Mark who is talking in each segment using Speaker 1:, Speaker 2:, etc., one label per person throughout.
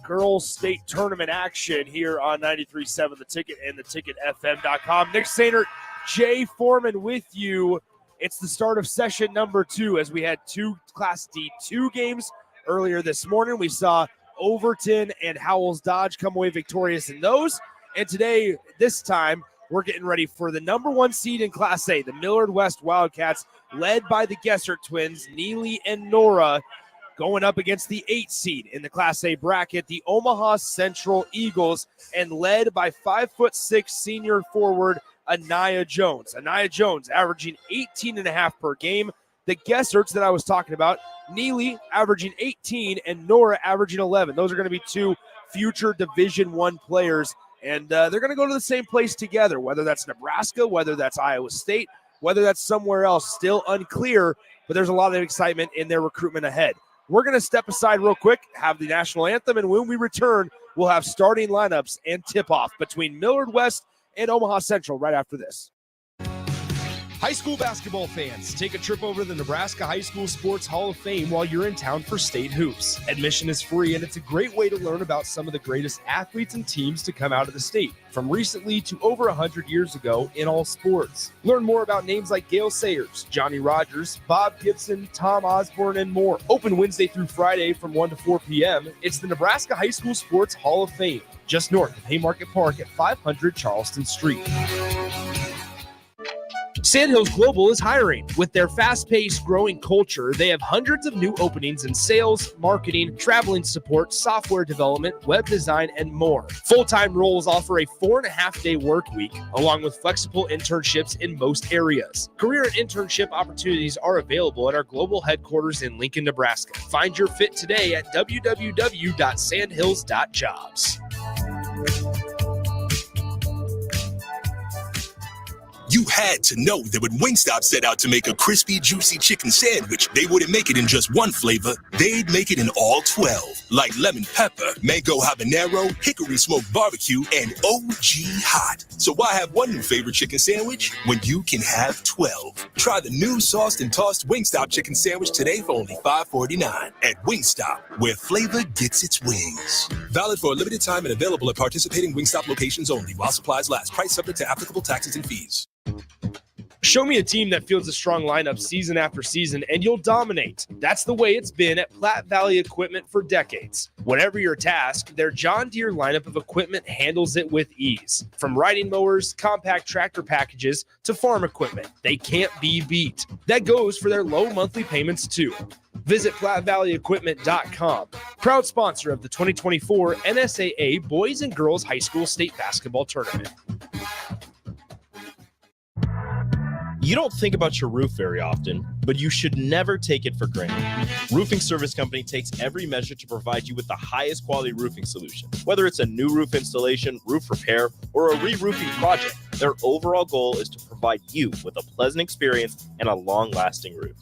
Speaker 1: Girls State Tournament action here on 93.7 The Ticket and theticketfm.com. Nick Sainert, Jay Foreman with you. It's the start of session number 2 as we had 2 Class D2 games earlier this morning. We saw Overton and Howells Dodge come away victorious in those. And today, this time, we're getting ready for the number 1 seed in Class A, the Millard West Wildcats, led by the Gessert twins, Neely and Nora, going up against the 8 seed in the Class A bracket, the Omaha Central Eagles, and led by 5'6" senior forward Anaya Jones. Anaya Jones averaging 18.5 per game. The Gesserts that I was talking about, Neely averaging 18 and Nora averaging 11. Those are going to be 2 future Division I players, and they're going to go to the same place together, whether that's Nebraska, whether that's Iowa State, whether that's somewhere else, still unclear, but there's a lot of excitement in their recruitment ahead. We're going to step aside real quick, have the national anthem, and when we return, we'll have starting lineups and tip-off between Millard West and Omaha Central right after this. High school basketball fans, take a trip over to the Nebraska High School Sports Hall of Fame while you're in town for state hoops. Admission is free, and it's a great way to learn about some of the greatest athletes and teams to come out of the state, from recently to over 100 years ago in all sports. Learn more about names like Gale Sayers, Johnny Rogers, Bob Gibson, Tom Osborne, and more. Open Wednesday through Friday from 1 to 4 p.m. It's the Nebraska High School Sports Hall of Fame, just north of Haymarket Park at 500 Charleston Street. Sandhills Global is hiring. With their fast-paced, growing culture, they have hundreds of new openings in sales, marketing, traveling support, software development, web design, and more. Full-time roles offer a 4.5-day work week, along with flexible internships in most areas. Career and internship opportunities are available at our global headquarters in Lincoln, Nebraska. Find your fit today at www.sandhills.jobs.
Speaker 2: You had to know that when Wingstop set out to make a crispy, juicy chicken sandwich, they wouldn't make it in just one flavor. They'd make it in all 12, like lemon pepper, mango habanero, hickory smoked barbecue, and OG hot. So why have one new favorite chicken sandwich when you can have 12? Try the new sauced and tossed Wingstop chicken sandwich today for only $5.49 at Wingstop, where flavor gets its wings. Valid for a limited time and available at participating Wingstop locations only while supplies last. Price subject to applicable taxes and fees.
Speaker 1: Show me a team that fields a strong lineup season after season, and you'll dominate. That's the way it's been at Platte Valley Equipment for decades. Whatever your task, their John Deere lineup of equipment handles it with ease. From riding mowers, compact tractor packages, to farm equipment, they can't be beat. That goes for their low monthly payments, too. Visit PlatteValleyEquipment.com. Proud sponsor of the 2024 NSAA Boys and Girls High School State Basketball Tournament.
Speaker 3: You don't think about your roof very often, but you should never take it for granted. Roofing Service Company takes every measure to provide you with the highest quality roofing solution. Whether it's a new roof installation, roof repair, or a re-roofing project, their overall goal is to provide you with a pleasant experience and a long-lasting roof.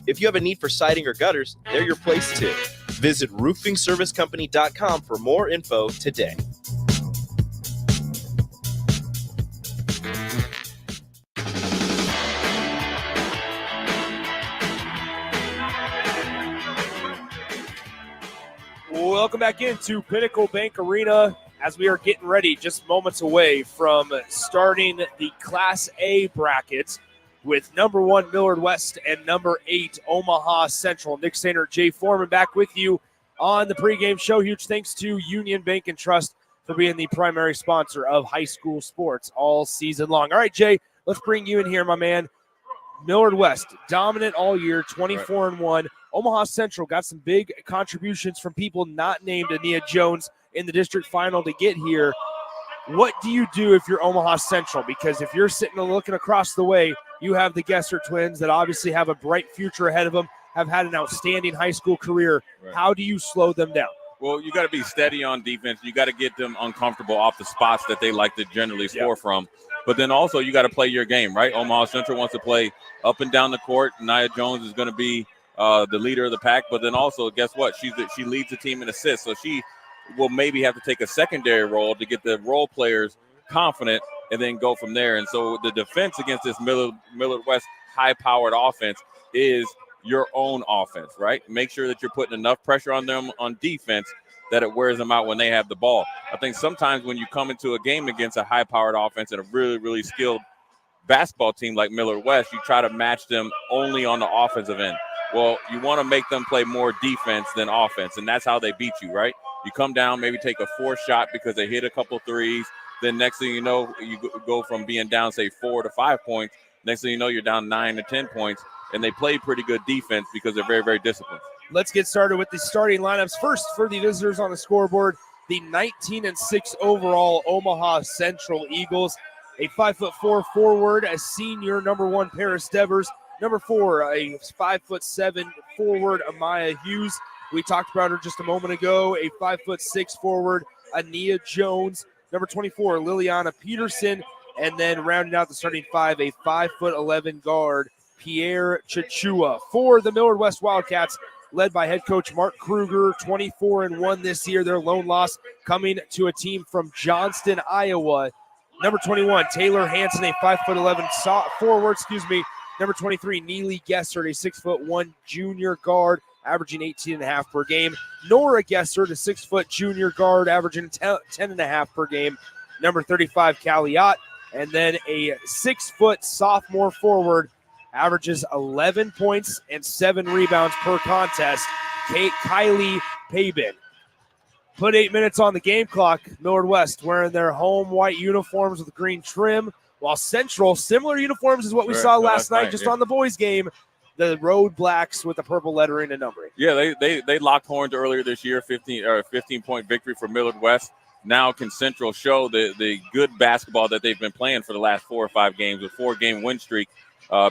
Speaker 3: If you have a need for siding or gutters, they're your place too. Visit roofingservicecompany.com for more info today.
Speaker 1: Welcome back into Pinnacle Bank Arena as we are getting ready, just moments away from starting the Class A brackets with number 1 Millard West and number 8 Omaha Central. Nick Sainert, Jay Foreman back with you on the pregame show. Huge thanks to Union Bank and Trust for being the primary sponsor of high school sports all season long. All right, Jay, let's bring you in here, my man. Millard West, dominant all year, 24-1. Omaha Central got some big contributions from people not named Anaya Jones in the district final to get here. What do you do if you're Omaha Central? Because if you're sitting and looking across the way, you have the Gesser twins that obviously have a bright future ahead of them, have had an outstanding high school career. Right. How do you slow them down?
Speaker 4: Well, you got to be steady on defense. You got to get them uncomfortable off the spots that they like to generally score from. But then also you got to play your game, right? Omaha Central wants to play up and down the court. Anaya Jones is going to be the leader of the pack. But then also, guess what? She leads the team in assists. So she will maybe have to take a secondary role to get the role players confident and then go from there. And so the defense against this Millard West high-powered offense is your own offense, right? Make sure that you're putting enough pressure on them on defense that it wears them out when they have the ball. I think sometimes when you come into a game against a high-powered offense and a really, really skilled basketball team like Millard West, you try to match them only on the offensive end. Well, you want to make them play more defense than offense, and that's how they beat you, right? You come down, maybe take a forced shot because they hit a couple threes. Then next thing you know, you go from being down, say, 4 to 5 points. Next thing you know, you're down 9 to 10 points, and they play pretty good defense because they're very, very disciplined.
Speaker 1: Let's get started with the starting lineups. First, for the visitors on the scoreboard, the 19-6 overall Omaha Central Eagles. A 5'4" forward, a senior, number 1, Paris Devers. Number 4, a 5'7" forward, Amaya Hughes. We talked about her just a moment ago. A 5'6" forward, Ania Jones. Number 24, Liliana Peterson. And then rounding out the starting 5, a 5'11" guard, Pierre Chichua. For the Millard West Wildcats, led by head coach Mark Kruger, 24-1 this year. Their lone loss coming to a team from Johnston, Iowa. Number 21, Taylor Hansen, a 5'11" forward, Number 23, Neely Gessert, a 6'1" junior guard, averaging 18.5 per game. Nora Gessert, a 6' junior guard, averaging 10.5 per game. Number 35, Calliot, and then a 6' sophomore forward, averages 11 points and 7 rebounds per contest, Kylie Pabin. Put 8 minutes on the game clock. Millard West wearing their home white uniforms with green trim, while Central, similar uniforms as what we saw last night just on the boys' game, the road blacks with the purple lettering and numbering.
Speaker 4: Yeah, they locked horns earlier this year, 15-point victory for Millard West. Now can Central show the good basketball that they've been playing for the last 4 or 5 games, with 4-game win streak,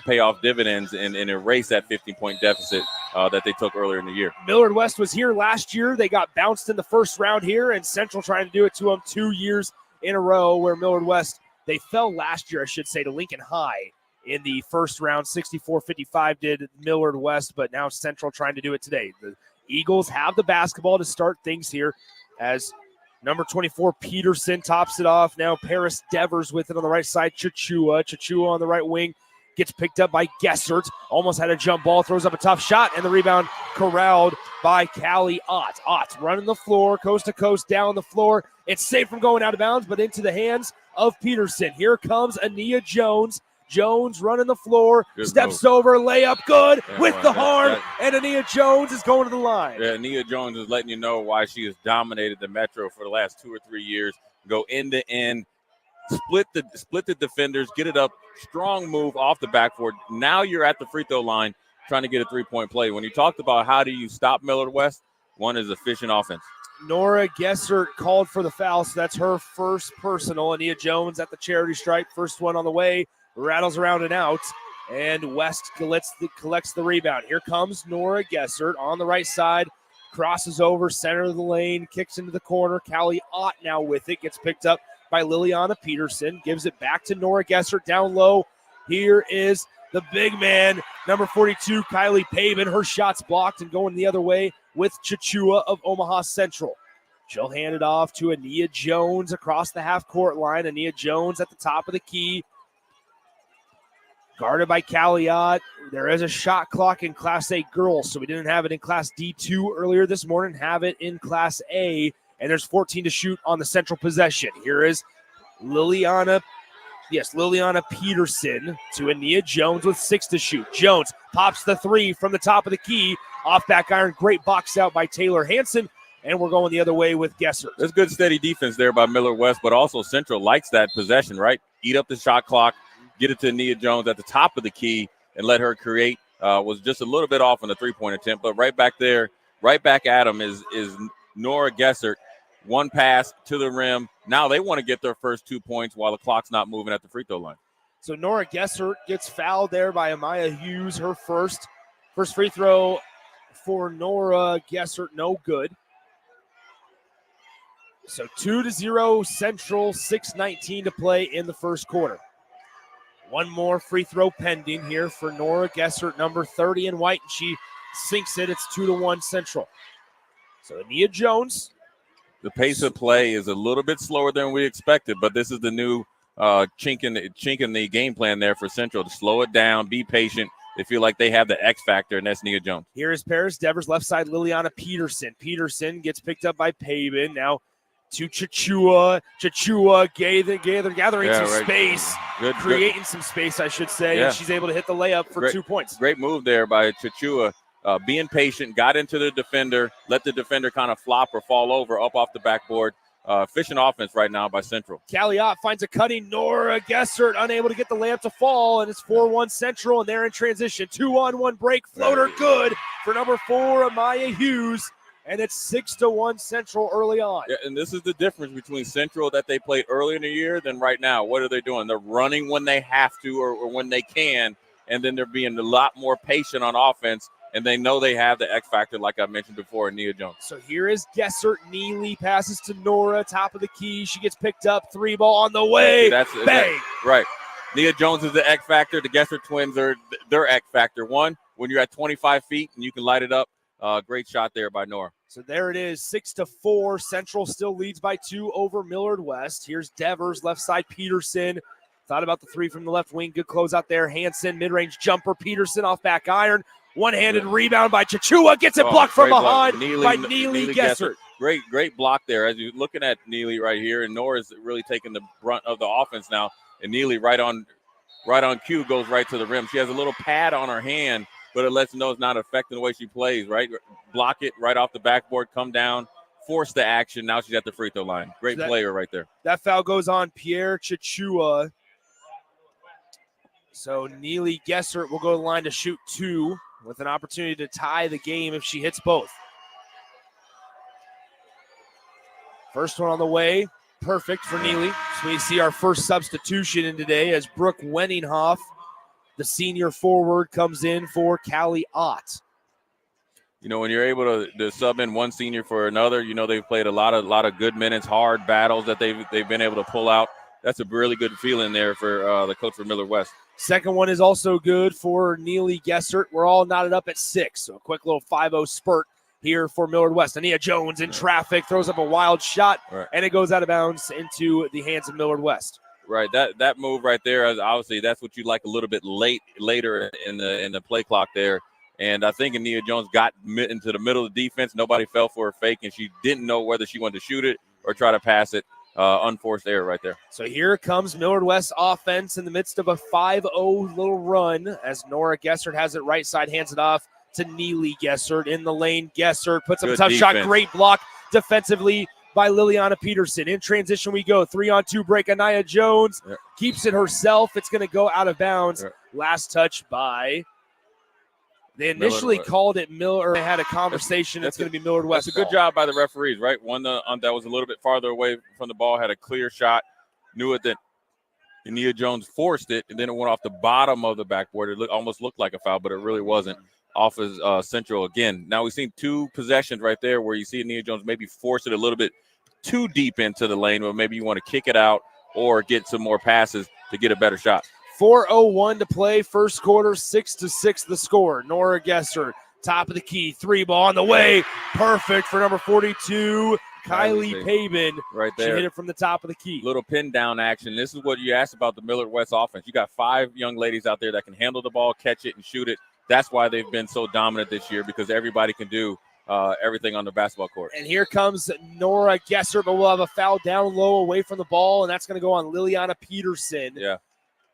Speaker 4: pay off dividends and erase that 15-point deficit that they took earlier in the year.
Speaker 1: Millard West was here last year. They got bounced in the first round here, and Central trying to do it to them 2 years in a row, where Millard West, they fell last year, I should say, to Lincoln High in the first round. 64-55 did Millard West, but now Central trying to do it today. The Eagles have the basketball to start things here as number 24, Peterson, tops it off. Now Paris Devers with it on the right side. Chichua on the right wing. Gets picked up by Gessert. Almost had a jump ball. Throws up a tough shot. And the rebound corralled by Callie Ott. Ott running the floor, coast to coast, down the floor. It's safe from going out of bounds, but into the hands of Peterson. Here comes Ania Jones. Jones running the floor.
Speaker 4: Good
Speaker 1: steps
Speaker 4: move.
Speaker 1: over. Layup good with the
Speaker 4: that-
Speaker 1: horn. And Ania Jones is going to the line.
Speaker 4: Yeah, Nia Jones is letting you know why she has dominated the Metro for the last 2 or 3 years. Go end to end, split the defenders, get it up, strong move off the backboard. Now you're at the free throw line trying to get a 3-point play. When you talked about how do you stop Millard West, one is efficient offense.
Speaker 1: Nora Gessert called for the foul, so that's her first personal. Ania Jones at the charity stripe, first one on the way, rattles around and out, and West collects the rebound. Here comes Nora Gessert on the right side, crosses over, center of the lane, kicks into the corner. Callie Ott now with it, gets picked up by Liliana Peterson, gives it back to Nora Gessert down low. Here is the big man, number 42, Kylie Pabin. Her shot's blocked and going the other way with Chichua of Omaha Central. She'll hand it off to Ania Jones across the half-court line. Ania Jones at the top of the key. Guarded by Calliot. There is a shot clock in Class A girls, so we didn't have it in Class D2 earlier this morning. Have it in Class A, and there's 14 to shoot on the Central possession. Here is Liliana Peterson to Ania Jones with 6 to shoot. Jones pops the 3 from the top of the key. Off back iron, great box out by Taylor Hansen, and we're going the other way with Gessert.
Speaker 4: There's good steady defense there by Millard West, but also Central likes that possession, right? Eat up the shot clock, get it to Nia Jones at the top of the key, and let her create. Was just a little bit off on the 3-point attempt, but right back there, right back at him is Nora Gessert. One pass to the rim. Now they want to get their first 2 points while the clock's not moving at the free throw line.
Speaker 1: So Nora Gessert gets fouled there by Amaya Hughes. Her first free throw for Nora Gessert, no good. So 2-0 Central, 6:19 to play in the first quarter. One more free throw pending here for Nora Gessert, number 30 in white, and she sinks it. It's 2-1 Central. So Ania Jones.
Speaker 4: The pace of play is a little bit slower than we expected, but this is the new chink in the game plan there for Central to slow it down, be patient, they feel like they have the X factor, and that's Nia Jones.
Speaker 1: Here is Paris Devers, left side, Liliana Peterson. Peterson gets picked up by Pabin. Now to Chachua. Chachua gathering some space, creating some space, I should say.
Speaker 4: Yeah.
Speaker 1: And she's able to hit the layup for 2 points.
Speaker 4: Great move there by Chachua. Being patient, got into the defender, let the defender kind of flop or fall over up off the backboard. Efficient offense right now by Central.
Speaker 1: Callie Ott finds a cutting Nora Gessert, unable to get the layup to fall, and it's 4-1 Central, and they're in transition. 2-on-1 break, floater good for number 4, Amaya Hughes, and it's 6-1 Central early on.
Speaker 4: Yeah, and this is the difference between Central that they played early in the year than right now. What are they doing? They're running when they have to or when they can, and then they're being a lot more patient on offense. And they know they have the X factor, like I mentioned before, in Nia Jones.
Speaker 1: So here is Gessert. Neely passes to Nora, top of the key. She gets picked up. 3 ball on the way. Bang.
Speaker 4: Right. Nia Jones is the X factor. The Gessert twins are their X factor. One, when you're at 25 feet and you can light it up. Great shot there by Nora.
Speaker 1: So there it is, 6-4. Central still leads by 2 over Millard West. Here's Devers, left side Peterson. Thought about the 3 from the left wing. Good close out there. Hansen, mid-range jumper. Peterson off back iron. One-handed rebound by Chachua. Gets it blocked from behind by Neely Gessert.
Speaker 4: Great block there. As you're looking at Neely right here, and Nora's really taking the brunt of the offense now. And Neely right on cue goes right to the rim. She has a little pad on her hand, but it lets you know it's not affecting the way she plays, right? Block it right off the backboard, come down, force the action. Now she's at the free throw line. Great player right there.
Speaker 1: That foul goes on Pierre Chachua. So Neely Gessert will go to the line to shoot 2 with an opportunity to tie the game if she hits both. First one on the way. Perfect for Neely. So we see our first substitution in today as Brooke Wenninghoff, the senior forward, comes in for Callie Ott.
Speaker 4: You know, when you're able to sub in one senior for another, you know, they've played a lot of good minutes, hard battles that they've been able to pull out. That's a really good feeling there for the coach for Millard West.
Speaker 1: Second one is also good for Neely Gessert. We're all knotted up at 6. So a quick little 5-0 spurt here for Millard West. Ania Jones in traffic, throws up a wild shot, and it goes out of bounds into the hands of Millard West.
Speaker 4: Right, that move right there, obviously that's what you like a little bit later in the play clock there. And I think Ania Jones got into the middle of the defense. Nobody fell for a fake, and she didn't know whether she wanted to shoot it or try to pass it. Unforced error right there.
Speaker 1: So here comes Millard West offense in the midst of a 5-0 little run as Nora Gessert has it right side, hands it off to Neely Gessert in the lane. Gessert puts up a tough shot. Great block defensively by Liliana Peterson. In transition we go. 3-on-2 break. Ania Jones keeps it herself. It's going to go out of bounds. Last touch by... They initially called it Millard. They had a conversation. It's going to be Millard West.
Speaker 4: That's a good job by the referees, right? One that was a little bit farther away from the ball, had a clear shot, knew it that Ania Jones forced it, and then it went off the bottom of the backboard. It almost looked like a foul, but it really wasn't. Off of Central again. Now we've seen 2 possessions right there where you see Ania Jones maybe force it a little bit too deep into the lane, or maybe you want to kick it out or get some more passes to get a better shot.
Speaker 1: 4:01 to play, first quarter, 6-6 the score. Nora Gessert, top of the key, 3 ball on the way. Perfect for number 42, Kylie Pabin.
Speaker 4: Right there.
Speaker 1: She hit it from the top of the key.
Speaker 4: Little pin down action. This is what you asked about the Millard West offense. You got 5 young ladies out there that can handle the ball, catch it, and shoot it. That's why they've been so dominant this year, because everybody can do everything on the basketball court.
Speaker 1: And here comes Nora Gessert, but we'll have a foul down low away from the ball, and that's going to go on Liliana Peterson.
Speaker 4: Yeah.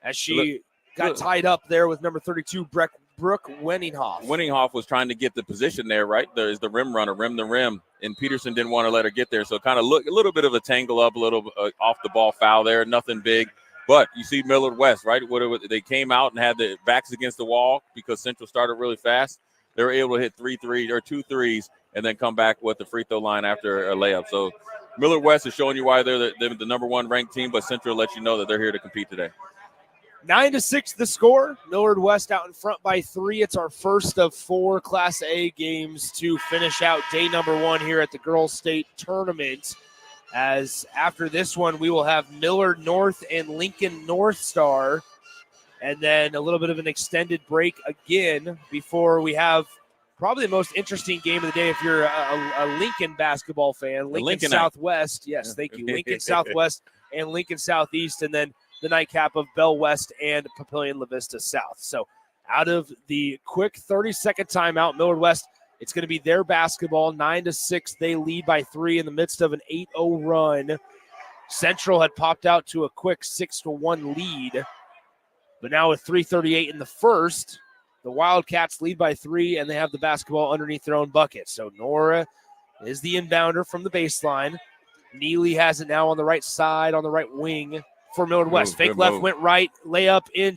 Speaker 1: As she got tied up there with number 32, Brooke Wenninghoff.
Speaker 4: Wenninghoff was trying to get the position there, right? There's the rim runner, rim to rim, and Peterson didn't want to let her get there. So kind of look a little bit of a tangle up, a little off the ball foul there, nothing big. But you see Millard West, right? They came out and had the backs against the wall because Central started really fast. They were able to hit 2 threes and then come back with the free throw line after a layup. So Millard West is showing you why they're the number 1 ranked team, but Central lets you know that they're here to compete today.
Speaker 1: 9-6 the score. Millard West out in front by 3. It's our first of 4 Class A games to finish out day number 1 here at the Girls State Tournament. As after this one, we will have Millard North and Lincoln North Star, and then a little bit of an extended break again before we have probably the most interesting game of the day if you're a Lincoln basketball fan. Lincoln Southwest. Yes, thank you. Lincoln Southwest and Lincoln Southeast, and then the nightcap of Bell West and Papillion La Vista South. So out of the quick 30-second timeout. Millard West, it's going to be their basketball. 9-6, they lead by 3 in the midst of an 8-0 run. Central had popped out to a quick 6-1 lead. But now with 3:38 in the first, the Wildcats lead by 3, and they have the basketball underneath their own bucket. So Nora is the inbounder from the baseline. Neely has it now on the right side, on the right wing for Millard West. Fake left, went right, layup in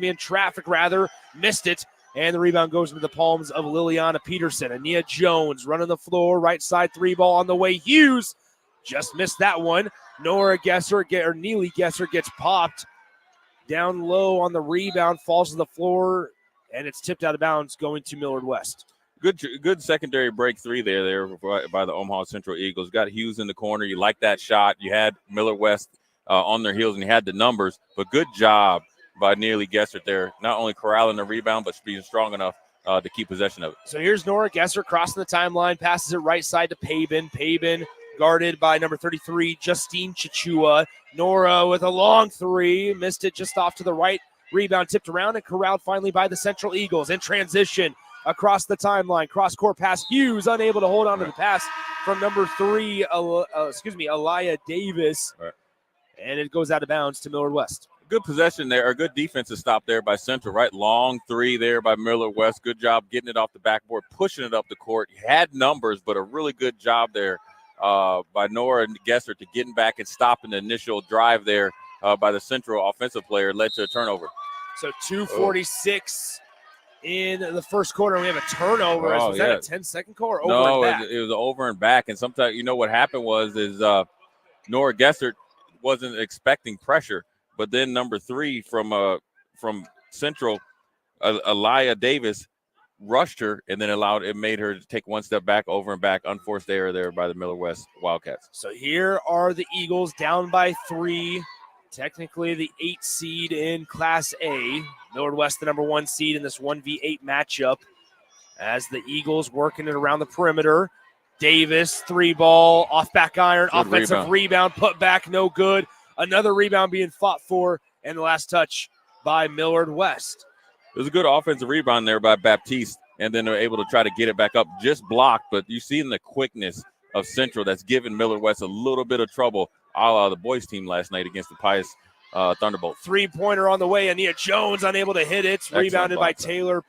Speaker 1: in traffic rather, missed it, and the rebound goes into the palms of Liliana Peterson. Ania Jones running the floor, right side 3-ball on the way. Hughes just missed that one. Neely Gesser gets popped down low on the rebound, falls to the floor, and it's tipped out of bounds going to Millard West.
Speaker 4: Good secondary break 3 there by the Omaha Central Eagles. Got Hughes in the corner. You like that shot. You had Millard West on their heels, and you had the numbers. But good job by Neely Gesser there, not only corralling the rebound, but being strong enough to keep possession of it.
Speaker 1: So here's Nora Gesser crossing the timeline, passes it right side to Pabin. Pabin guarded by number 33, Justine Chichua. Nora with a long 3, missed it just off to the right. Rebound tipped around and corralled finally by the Central Eagles. In transition, across the timeline, cross-court pass. Hughes unable to hold on to the pass from number 3, Aliyah Davis.
Speaker 4: Right.
Speaker 1: And it goes out of bounds to Millard West.
Speaker 4: Good possession there, or good defensive stop there by Central, right? Long 3 there by Millard West. Good job getting it off the backboard, pushing it up the court. He had numbers, but a really good job there by Nora Gesser to getting back and stopping the initial drive there by the Central offensive player, led to a turnover.
Speaker 1: So 2:46 in the first quarter. We have a turnover. Was that a 10-second call or over and back?
Speaker 4: It was over and back. And sometimes, what happened was Nora Gesser wasn't expecting pressure, but then number 3 from Central, Aliyah Davis, rushed her and then made her to take one step back, over and back, unforced error there by the Millard West Wildcats.
Speaker 1: So here are the Eagles down by 3. Technically the 8 seed in Class A. Millard West, the number 1 seed in this 1v8 matchup. As the Eagles working it around the perimeter. Davis, 3-ball, off back iron, good offensive rebound, put back, no good. Another rebound being fought for, and the last touch by Millard West.
Speaker 4: It was a good offensive rebound there by Baptiste, and then they're able to try to get it back up, just blocked. But you see in the quickness of Central that's given Millard West a little bit of trouble, a la the boys team last night against the Pius Thunderbolt.
Speaker 1: 3-pointer on the way. Ania Jones unable to hit it. It's rebounded by Taylor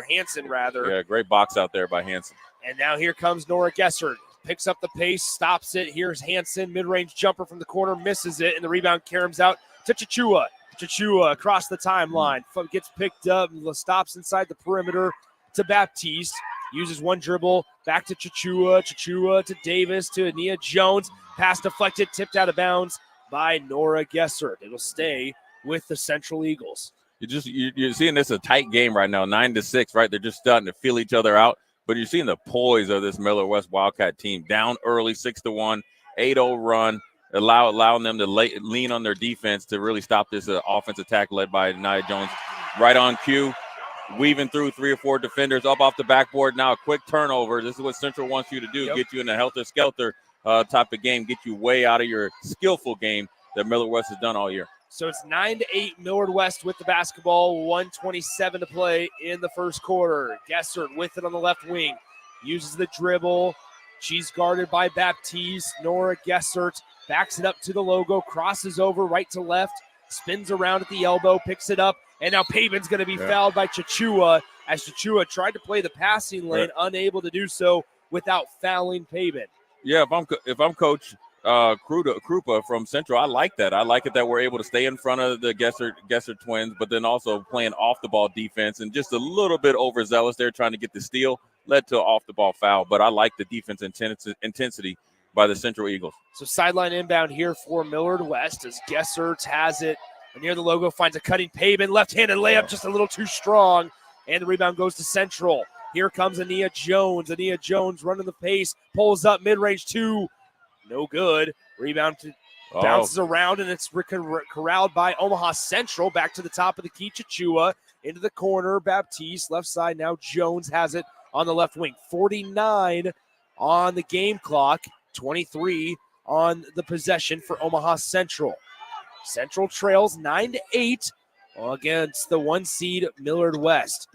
Speaker 1: Hansen, rather.
Speaker 4: Yeah, great box out there by Hansen.
Speaker 1: And now here comes Nora Gesser. Picks up the pace, stops it. Here's Hansen, mid-range jumper from the corner, misses it, and the rebound caroms out to Chichua. Chichua across the timeline. Gets picked up, stops inside the perimeter to Baptiste. Uses one dribble, back to Chichua. Chichua to Davis, to Ania Jones. Pass deflected, tipped out of bounds by Nora Gesser. It'll stay with the Central Eagles.
Speaker 4: You're seeing this a tight game right now, 9-6, right? They're just starting to feel each other out. But you're seeing the poise of this Millard West Wildcat team. Down early, 6-1, 8-0 run, allowing them to lean on their defense to really stop this offense attack led by Nia Jones. Right on cue, weaving through 3 or 4 defenders up off the backboard. Now a quick turnover. This is what Central wants you to do, get you in a helter-skelter type of game, get you way out of your skillful game that Millard West has done all year.
Speaker 1: So it's 9-8 Millard West with the basketball, 1:27 to play in the first quarter. Gesser with it on the left wing, uses the dribble. She's guarded by Baptiste. Nora Gesser backs it up to the logo, crosses over right to left, spins around at the elbow, picks it up, and now Pabin's going to be fouled by Chichua as Chichua tried to play the passing lane, unable to do so without fouling Pabin.
Speaker 4: Yeah, if I'm Coach Krupa from Central, I like that. I like it that we're able to stay in front of the Gesser twins, but then also playing off the ball defense and just a little bit overzealous there trying to get the steal, led to an off the ball foul. But I like the defense intensity by the Central Eagles.
Speaker 1: So sideline inbound here for Millard West as Gesser has it near the logo, finds a cutting Pabin, left-handed layup just a little too strong, and the rebound goes to Central. Here comes Ania Jones. Ania Jones running the pace, pulls up mid-range 2. No good. Rebound bounces around, and it's corralled by Omaha Central. Back to the top of the key. Chichua into the corner. Baptiste left side. Now Jones has it on the left wing. 49 on the game clock. 23 on the possession for Omaha Central. Central trails 9-8 against the 1 seed Millard West.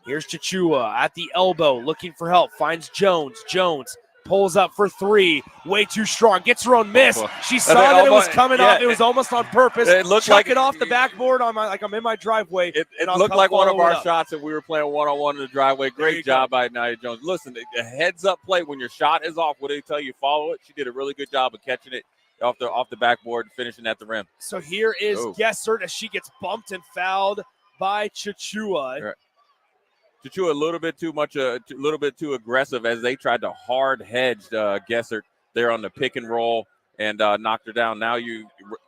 Speaker 1: Here's Chichua at the elbow, looking for help, finds Jones. Jones pulls up for 3, way too strong, gets her own miss. She saw that it was coming off. It was almost on purpose.
Speaker 4: It looked
Speaker 1: Chuck
Speaker 4: like
Speaker 1: it off the backboard on like I'm in my driveway.
Speaker 4: It looked like one of our shots that we were playing one-on-one in the driveway. Great job by Nia Jones. Listen, a heads-up play when your shot is off. What do they tell you? Follow it. She did a really good job of catching it off the backboard and finishing at the rim.
Speaker 1: So here is Gessert as she gets bumped and fouled by Chichua.
Speaker 4: Right. Chichua a little bit too aggressive as they tried to hard hedge Gessert there on the pick and roll and knocked her down. Now you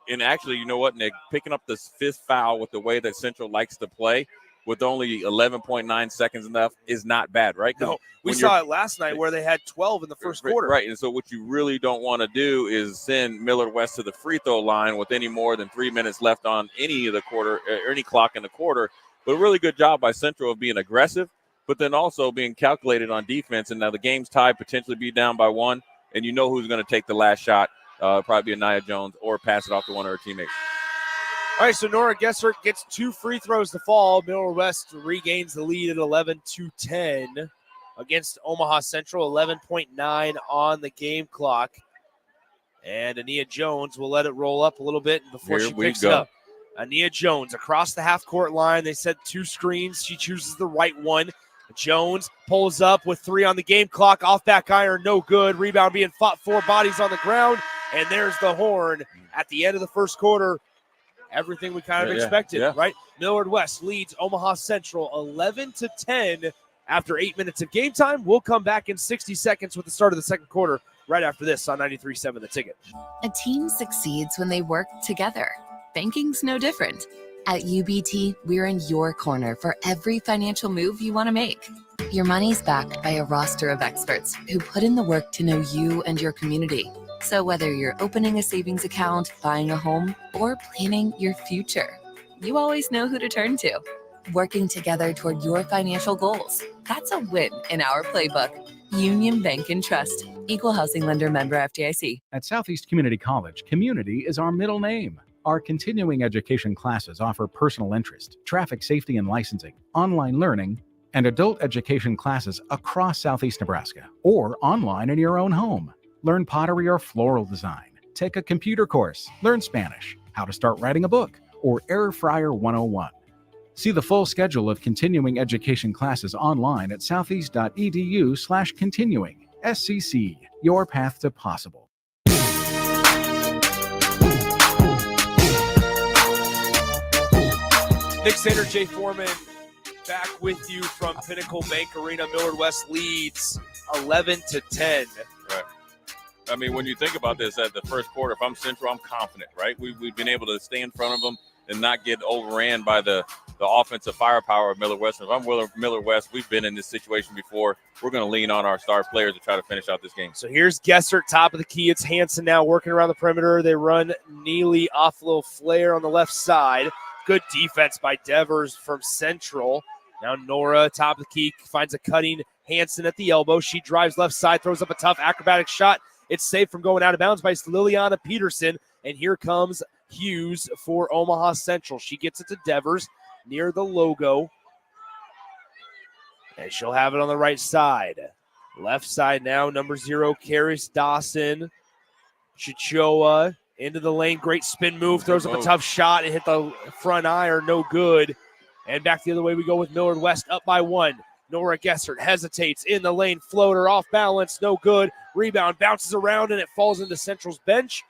Speaker 4: know what, Nick, picking up this 5th foul with the way that Central likes to play with only 11.9 seconds left is not bad, right?
Speaker 1: No, we saw it last night where they had 12 in the first quarter.
Speaker 4: Right, and so what you really don't want to do is send Millard West to the free throw line with any more than 3 minutes left on any of the quarter or any clock in the quarter. But a really good job by Central of being aggressive, but then also being calculated on defense. And now the game's tied, potentially be down by 1, and you know who's going to take the last shot, probably be a Nia Jones, or pass it off to one of her teammates.
Speaker 1: All right, so Nora Gessert gets 2 free throws to fall. Millard West regains the lead at 11-10 against Omaha Central, 11.9 on the game clock. And Ania Jones will let it roll up a little bit before she picks it up. Ania Jones across the half-court line. They set 2 screens. She chooses the right one. Jones pulls up with 3 on the game clock. Off back iron, no good. Rebound being fought for. Bodies on the ground. And there's the horn at the end of the first quarter. Everything we kind of expected, right? Millard West leads Omaha Central 11-10 after 8 minutes of game time. We'll come back in 60 seconds with the start of the second quarter right after this on 93.7 The Ticket.
Speaker 5: A team succeeds when they work together. Banking's no different. At UBT, we're in your corner for every financial move you want to make. Your money's backed by a roster of experts who put in the work to know you and your community. So whether you're opening a savings account, buying a home, or planning your future, you always know who to turn to. Working together toward your financial goals. That's a win in our playbook. Union Bank and Trust. Equal housing lender, member FDIC.
Speaker 6: At Southeast Community College, community is our middle name. Our continuing education classes offer personal interest, traffic safety and licensing, online learning, and adult education classes across Southeast Nebraska or online in your own home. Learn pottery or floral design, take a computer course, learn Spanish, how to start writing a book, or Air Fryer 101. See the full schedule of continuing education classes online at southeast.edu/continuing. SCC, your path to possible.
Speaker 1: Nick Sander, Jay Foreman, back with you from Pinnacle Bank Arena. Millard West leads 11-10.
Speaker 4: Right. I mean, when you think about this at the first quarter, if I'm Central, I'm confident, right? We've been able to stay in front of them and not get overran by the offensive firepower of Millard West. If I'm Millard West, we've been in this situation before. We're going to lean on our star players to try to finish out this game.
Speaker 1: So here's Gessert, top of the key. It's Hansen now working around the perimeter. They run Neely off a little flare on the left side. Good defense by Devers from Central. Now Nora, top of the key, finds a cutting Hansen at the elbow. She drives left side, throws up a tough acrobatic shot. It's safe from going out of bounds by Liliana Peterson. And here comes Hughes for Omaha Central. She gets it to Devers near the logo. And she'll have it on the right side. Left side now, number 0, Karis Dawson. Chichoa into the lane, great spin move, throws up a tough shot. It hit the front iron, no good. And back the other way we go with Millard West up by 1. Nora Gessert hesitates in the lane, floater off balance, no good. Rebound bounces around and it falls into Central's bench.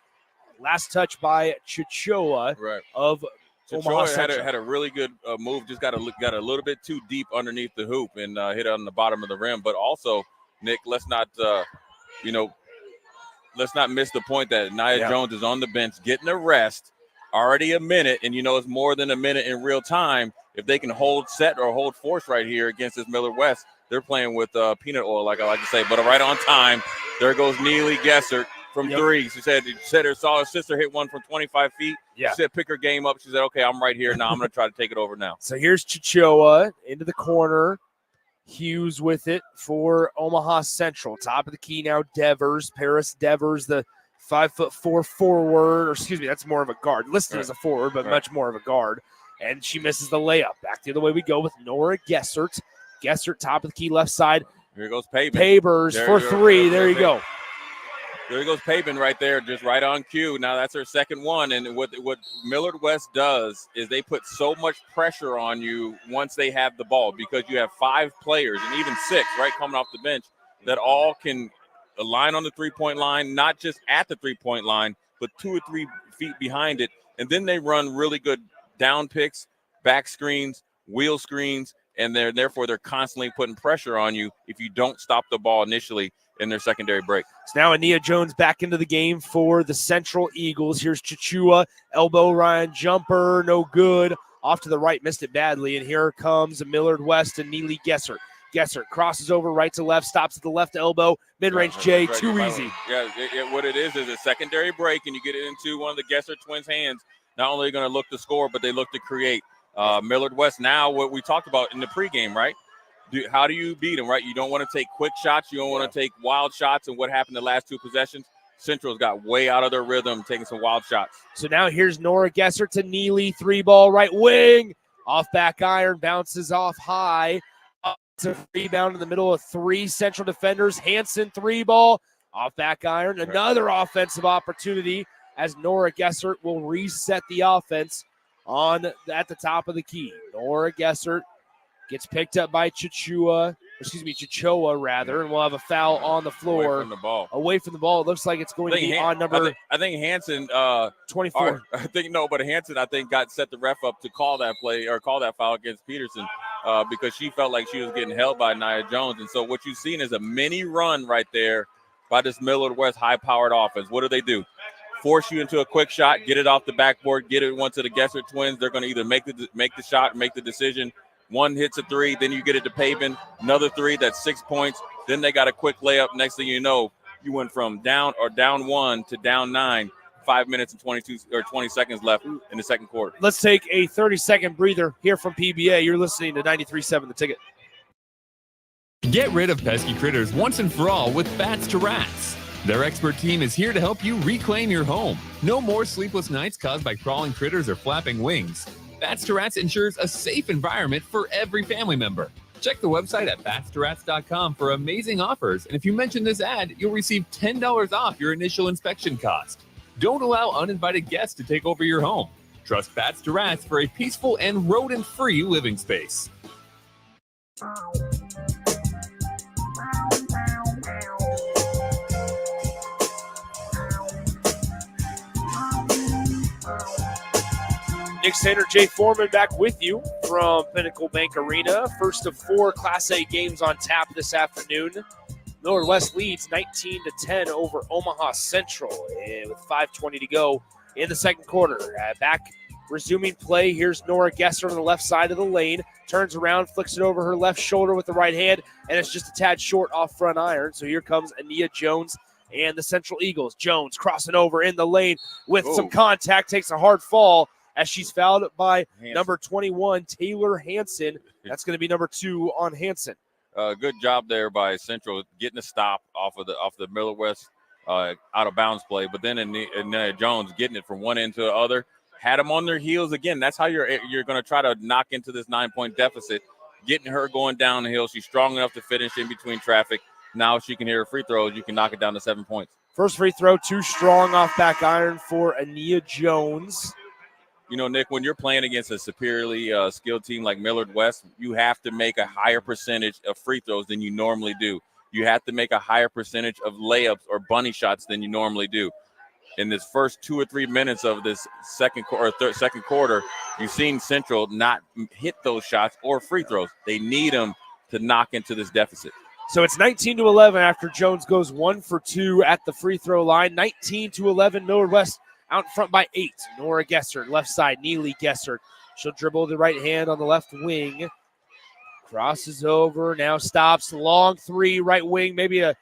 Speaker 1: Last touch by Chichoa of Omaha Central.
Speaker 4: Had a really good move, just got a little bit too deep underneath the hoop and hit on the bottom of the rim. But also, Nick, let's not miss the point that Nia Jones is on the bench getting a rest, already a minute, and it's more than a minute in real time. If they can hold set or hold force right here against this Millard West, they're playing with peanut oil, like I like to say, but right on time. There goes Neely Gessert from 3. She said her saw her sister hit one from 25 feet. She said pick her game up. She said, okay, I'm right here now. I'm going to try to take it over now.
Speaker 1: So here's Chichoa into the corner. Hughes with it for Omaha Central. Top of the key now, Devers. Paris Devers, the 5'4" forward, or excuse me, that's more of a guard. Listed as a forward, but much more of a guard. and she misses the layup. Back the other way we go with Nora Gessert. Gessert, top of the key, left side.
Speaker 4: Here goes Pabin.
Speaker 1: Pabers for three. There you go.
Speaker 4: There goes Pabin right there, just right on cue. Now that's her second one. And what Millard West does is they put so much pressure on you once they have the ball, because you have 5 players and even 6, right, coming off the bench that all can align on the three-point line, not just at the three-point line, but 2 or 3 feet behind it. And then they run really good down picks, back screens, wheel screens, and therefore they're constantly putting pressure on you if you don't stop the ball initially in their secondary break.
Speaker 1: So now Ania Jones back into the game for the Central Eagles. Here's Chichua, elbow Ryan jumper, no good. Off to the right, missed it badly. And here comes Millard West and Neely Gessert. Gessert crosses over right to left, stops at the left elbow, mid-range J, too easy.
Speaker 4: Yeah, what it is a secondary break, and you get it into one of the Gessert twins' hands. Not only are they going to look to score, but they look to create. Millard West now, what we talked about in the pregame, right? How do you beat them, right? You don't want to take quick shots. You don't want to take wild shots. And what happened the last 2 possessions? Central's got way out of their rhythm, taking some wild shots.
Speaker 1: So now here's Nora Gessert to Neely, 3-ball right wing. Off back iron, bounces off high. Up to rebound in the middle of 3 Central defenders. Hansen, 3-ball. Off back iron. Another offensive opportunity as Nora Gessert will reset the offense at the top of the key. Nora Gessert gets picked up by Chichoa, and we'll have a foul on the floor. Away from the ball. It looks like it's going to be on number.
Speaker 4: I think Hansen
Speaker 1: 24.
Speaker 4: But Hansen got set the ref up to call that play or call that foul against Peterson because she felt like she was getting held by Nia Jones. And so what you've seen is a mini run right there by this Millard West high-powered offense. What do? Force you into a quick shot, get it off the backboard, get it once to the Gessert twins. They're going to either make the shot, make the decision. One hits a 3, then you get it to Pabin. Another 3, that's 6 points. Then they got a quick layup. Next thing you know, you went from down 1 to down 9. 5 minutes and 20 seconds left in the second quarter.
Speaker 1: Let's take a 30-second breather here from PBA. You're listening to 93.7 The Ticket.
Speaker 7: Get rid of pesky critters once and for all with Bats to Rats. Their expert team is here to help you reclaim your home. No more sleepless nights caused by crawling critters or flapping wings. Bats to Rats ensures a safe environment for every family member. Check the website at batstoRats.com for amazing offers. And if you mention this ad, you'll receive $10 off your initial inspection cost. Don't allow uninvited guests to take over your home. Trust Bats to Rats for a peaceful and rodent-free living space.
Speaker 1: Nick Sander, Jay Foreman back with you from Pinnacle Bank Arena. First of 4 Class A games on tap this afternoon. Millard West leads 19-10 over Omaha Central with 5:20 to go in the second quarter. Back resuming play. Here's Nora Gessert on the left side of the lane. Turns around, flicks it over her left shoulder with the right hand, and it's just a tad short off front iron. So here comes Ania Jones and the Central Eagles. Jones crossing over in the lane with some contact, takes a hard fall as she's fouled by number 21, Taylor Hansen. That's going to be number 2 on Hansen.
Speaker 4: Good job there by Central getting a stop off the Millard West out of bounds play, but then Ania Jones getting it from one end to the other, had them on their heels again. That's how you're going to try to knock into this 9-point deficit. Getting her going down the hill, she's strong enough to finish in between traffic. Now she can hit her free throws. You can knock it down to 7 points.
Speaker 1: First free throw, too strong off back iron for Ania Jones.
Speaker 4: You know, Nick, when you're playing against a superiorly skilled team like Millard West, you have to make a higher percentage of free throws than you normally do. You have to make a higher percentage of layups or bunny shots than you normally do. In this first 2 or 3 minutes of this second quarter, you've seen Central not hit those shots or free throws. They need them to knock into this deficit.
Speaker 1: So it's 19-11 after Jones goes 1 for 2 at the free throw line. 19-11, Millard West out in front by 8. Nora Gessert, left side, Neely Gessert. She'll dribble the right hand on the left wing. Crosses over, now stops. Long 3, right wing. Maybe a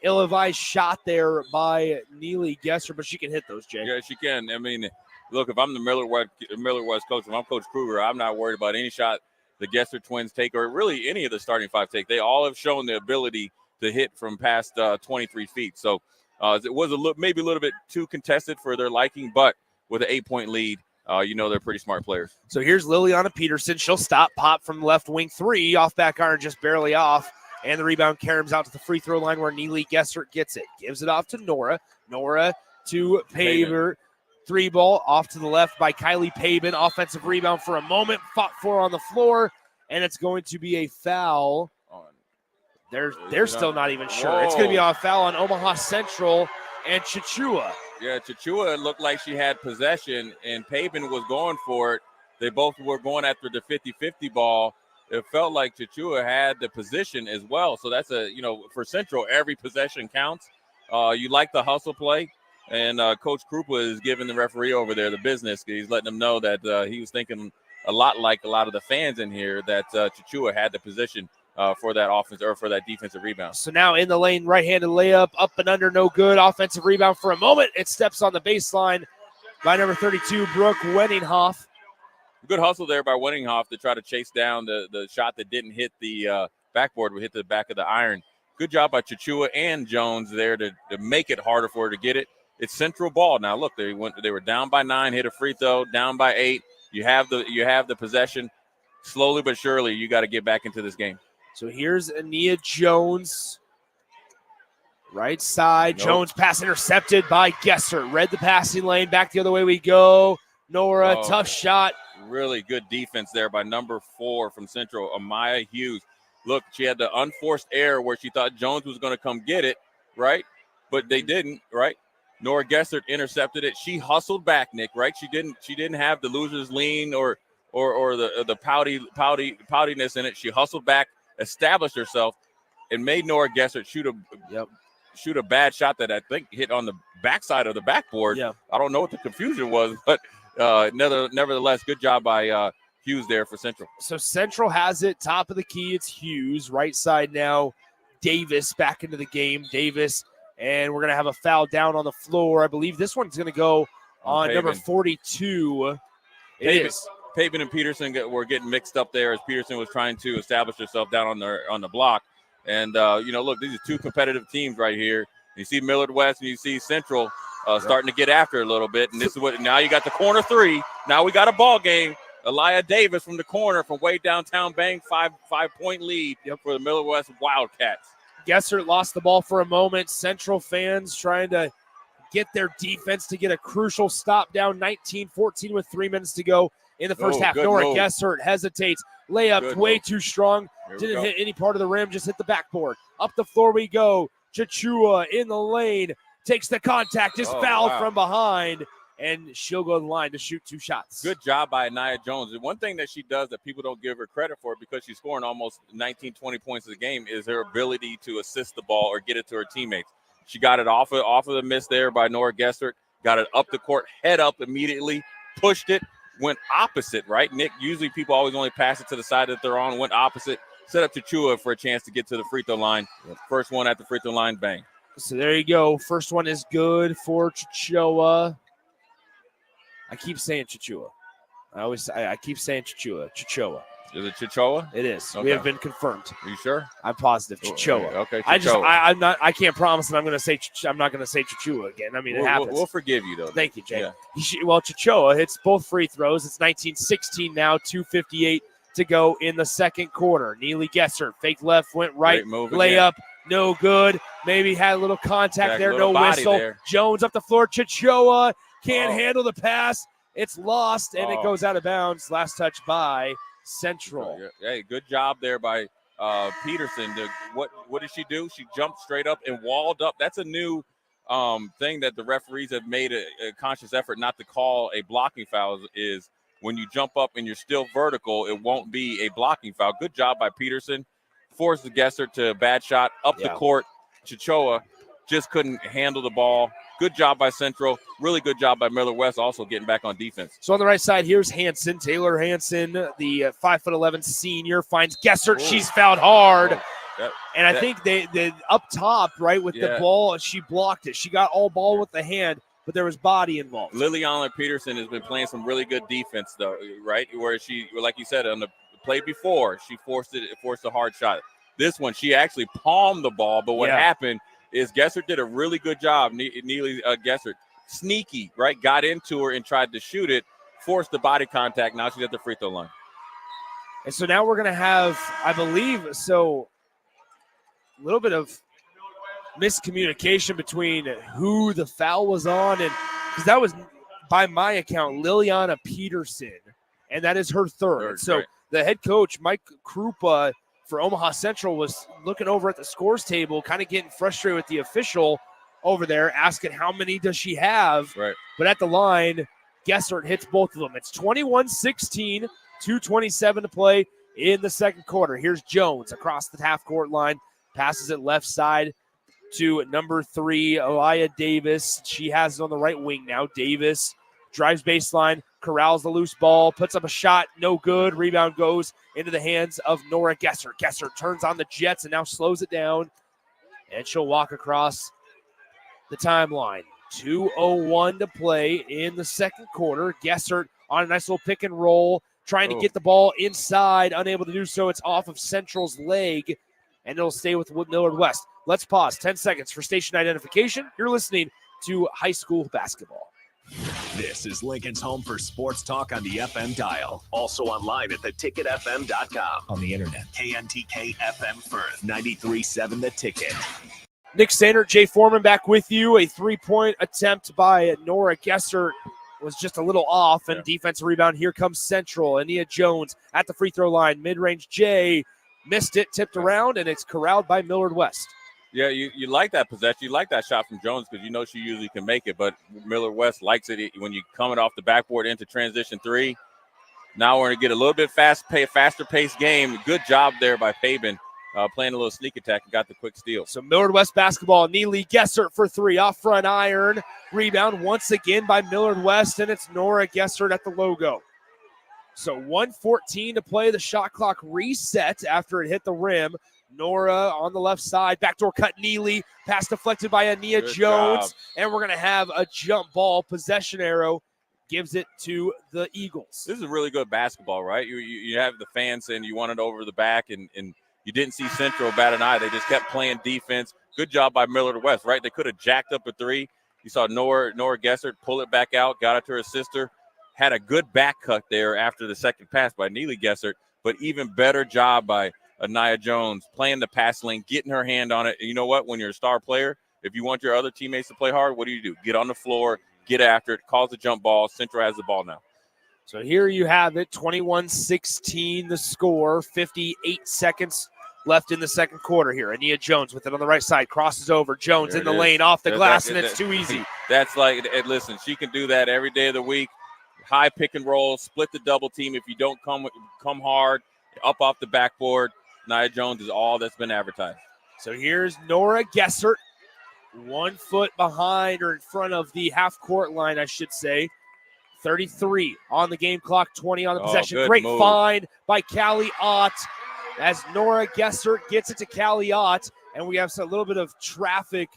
Speaker 1: ill-advised shot there by Neely Gessert, but she can hit those, Jay.
Speaker 4: Yeah, she can. I mean, look, if I'm the Millard West coach, if I'm Coach Kruger, I'm not worried about any shot the Gessert twins take or really any of the starting 5 take. They all have shown the ability to hit from past 23 feet. So it was maybe a little bit too contested for their liking, but with an 8-point lead, they're pretty smart players.
Speaker 1: So here's Liliana Peterson. She'll stop, pop from left wing 3, off back iron, just barely off. And the rebound caroms out to the free throw line where Neely Gessert gets it. Gives it off to Nora. Nora to Paver. 3 ball off to the left by Kylie Pabin. Offensive rebound for a moment. Fought for on the floor. And it's going to be a foul. They're still not even sure.
Speaker 4: Whoa.
Speaker 1: It's going to be a foul on Omaha Central and Chichua.
Speaker 4: Yeah, Chichua looked like she had possession, and Pabin was going for it. They both were going after the 50-50 ball. It felt like Chichua had the position as well. So that's for Central, every possession counts. You like the hustle play, and Coach Krupa is giving the referee over there the business. He's letting them know that he was thinking a lot like a lot of the fans in here that Chichua had the position for that offense or for that defensive rebound.
Speaker 1: So now in the lane, right-handed layup, up and under, no good. Offensive rebound for a moment. It steps on the baseline by number 32, Brooke Wenninghoff.
Speaker 4: Good hustle there by Wenninghoff to try to chase down the shot that didn't hit the backboard, but hit the back of the iron. Good job by Chichua and Jones there to make it harder for her to get it. It's Central ball. Now look, they were down by 9, hit a free throw, down by 8. You have the possession. Slowly but surely, you got to get back into this game.
Speaker 1: So here's Ania Jones. Right side. Nope. Jones pass intercepted by Gesser. Read the passing lane. Back the other way we go. Nora, tough shot.
Speaker 4: Really good defense there by number 4 from Central, Amaya Hughes. Look, she had the unforced error where she thought Jones was going to come get it, right? But they didn't, right? Nora Gessert intercepted it. She hustled back, Nick, right? She didn't have the loser's lean or the poutiness in it. She hustled back, established herself, and made Nora Gessert shoot a bad shot that I think hit on the backside of the backboard.
Speaker 1: Yeah.
Speaker 4: I don't know what the confusion was, but nevertheless, good job by Hughes there for Central.
Speaker 1: So Central has it, top of the key. It's Hughes. Right side now, Davis back into the game. Davis, and we're going to have a foul down on the floor. I believe this one's going to go on number 42. It is.
Speaker 4: Pavin and Peterson were getting mixed up there as Peterson was trying to establish herself down on the block. And, look, these are two competitive teams right here. You see Millard West and you see Central starting to get after a little bit. And this is what now you got the corner 3. Now we got a ball game. Elia Davis from the corner from way downtown Bang, 5-point lead for the Millard West Wildcats.
Speaker 1: Gessert lost the ball for a moment. Central fans trying to get their defense to get a crucial stop down 19-14 with 3 minutes to go in the first half. Nora Gessert hesitates. Layup way too strong. Didn't hit any part of the rim, just hit the backboard. Up the floor we go. Chichua in the lane. Takes the contact, just fouled from behind. And she'll go to the line to shoot 2 shots.
Speaker 4: Good job by Nia Jones. And one thing that she does that people don't give her credit for because she's scoring almost 19, 20 points a game is her ability to assist the ball or get it to her teammates. She got it off of the miss there by Nora Gessert. Got it up the court, head up immediately, pushed it, went opposite, right? Nick, usually people always only pass it to the side that they're on, went opposite, set up Chichua for a chance to get to the free throw line. First one at the free throw line, bang.
Speaker 1: So there you go. First one is good for Chichua. I keep saying Chichua. I keep saying Chichua. Chichua.
Speaker 4: Is it Chichoa?
Speaker 1: It is.
Speaker 4: Okay.
Speaker 1: We have been confirmed.
Speaker 4: Are you sure?
Speaker 1: I'm positive. Chichoa.
Speaker 4: Okay. Chichoa.
Speaker 1: I'm not. I can't promise that I'm not going to say Chichua again. I mean, it happens.
Speaker 4: We'll forgive you though.
Speaker 1: Thank you, Jay.
Speaker 4: Yeah.
Speaker 1: Chichoa hits both free throws. It's 19-16 now. 2:58 to go in the second quarter. Neely Gessert fake left, went right. Layup, no good. Maybe had a little contact there. No whistle. There. Jones up the floor. Chichoa can't handle the pass. It's lost and it goes out of bounds. Last touch by Central.
Speaker 4: Hey, good job there by Peterson. What did she do? She jumped straight up and walled up. That's a new thing that the referees have made a conscious effort not to call a blocking foul. Is when you jump up and you're still vertical, it won't be a blocking foul. Good job by Peterson. Forced the Gessert to a bad shot up the court. Chichoa just couldn't handle the ball. Good job by Central. Really good job by Millard West also getting back on defense.
Speaker 1: So on the right side, here's Hansen. Taylor Hansen, the 5'11" senior, finds Gessert. She's fouled hard. I think they up top, right, with the ball, she blocked it. She got all ball with the hand, but there was body involved.
Speaker 4: Liliana Peterson has been playing some really good defense, though, right? Where she, like you said, on the play before, she forced a hard shot. This one, she actually palmed the ball, but what happened is Gessert did a really good job. Neely Gessert, sneaky, right? Got into her and tried to shoot it, forced the body contact. Now she's at the free throw line.
Speaker 1: And so now we're going to have, I believe, a little bit of miscommunication between who the foul was on, and because that was, by my account, Liliana Peterson, and that is her third. So the head coach, Mike Krupa, for Omaha Central, was looking over at the scores table, kind of getting frustrated with the official over there, asking how many does she have.
Speaker 4: Right.
Speaker 1: But at the line, Gessert hits both of them. It's 21-16, 2:27 to play in the second quarter. Here's Jones across the half-court line, passes it left side to number 3, Elia Davis. She has it on the right wing now. Davis drives baseline, corrals the loose ball, puts up a shot, no good. Rebound goes into the hands of Nora Gessert. Gessert turns on the Jets and now slows it down, and she'll walk across the timeline. 2:01 to play in the second quarter. Gessert on a nice little pick and roll, trying to get the ball inside, unable to do so. It's off of Central's leg, and it'll stay with Millard West. Let's pause 10 seconds for station identification. You're listening to high school basketball.
Speaker 8: This is Lincoln's home for sports talk on the FM dial. Also online at theticketfm.com. On the internet, KNTK FM Firth, 93.7 The Ticket.
Speaker 1: Nick Sainert, Jay Foreman back with you. A three-point attempt by Nora Gessert was just a little off, and defensive rebound. Here comes Central. Ania Jones at the free throw line. Mid-range Jay missed it, tipped around, and it's corralled by Millard West.
Speaker 4: Yeah, you like that possession. You like that shot from Jones because you know she usually can make it, but Millard West likes it when you come it off the backboard into transition 3. Now we're going to get a little bit faster paced game. Good job there by Fabian. Playing a little sneak attack and got the quick steal.
Speaker 1: So Millard West basketball. Neely Gessert for 3. Off front iron. Rebound once again by Millard West, and it's Nora Gessert at the logo. So 1:14 to play. The shot clock reset after it hit the rim. Nora on the left side. Backdoor cut Neely. Pass deflected by Ania Jones. And we're going to have a jump ball. Possession arrow gives it to the Eagles.
Speaker 4: This is really good basketball, right? You have the fans saying you want it over the back, and you didn't see Central bat an eye. They just kept playing defense. Good job by Millard West, right? They could have jacked up a 3. You saw Nora Gessert pull it back out, got it to her sister. Had a good back cut there after the second pass by Neely Gessert, but even better job by Ania Jones playing the pass lane, getting her hand on it. And you know what? When you're a star player, if you want your other teammates to play hard, what do? Get on the floor, get after it, cause the jump ball. Central has the ball now.
Speaker 1: So here you have it, 21-16 the score, 58 seconds left in the second quarter here. Ania Jones with it on the right side, crosses over. Jones in the lane, off the glass, and it's too easy.
Speaker 4: That's like, listen, she can do that every day of the week. High pick and roll, split the double team. If you don't come hard, up off the backboard, Nia Jones is all that's been advertised.
Speaker 1: So here's Nora Gessert, 1 foot behind or in front of the half-court line, I should say. 33 on the game clock, 20 on the possession. Great
Speaker 4: move. Find
Speaker 1: by Callie Ott as Nora Gessert gets it to Callie Ott, and we have a little bit of traffic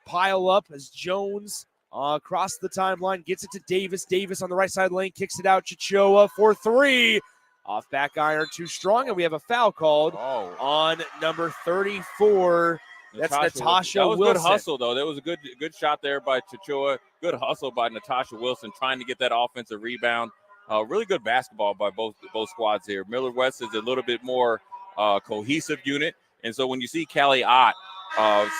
Speaker 1: pile up as Jones across the timeline gets it to Davis. Davis on the right side lane kicks it out. Chichoa for 3. Off back iron, too strong, and we have a foul called on number 34. That's Natasha Wilson.
Speaker 4: That was good hustle, though. That was a good shot there by Chichoa. Good hustle by Natasha Wilson trying to get that offensive rebound. Really good basketball by both squads here. Millard West is a little bit more cohesive unit, and so when you see Callie Ott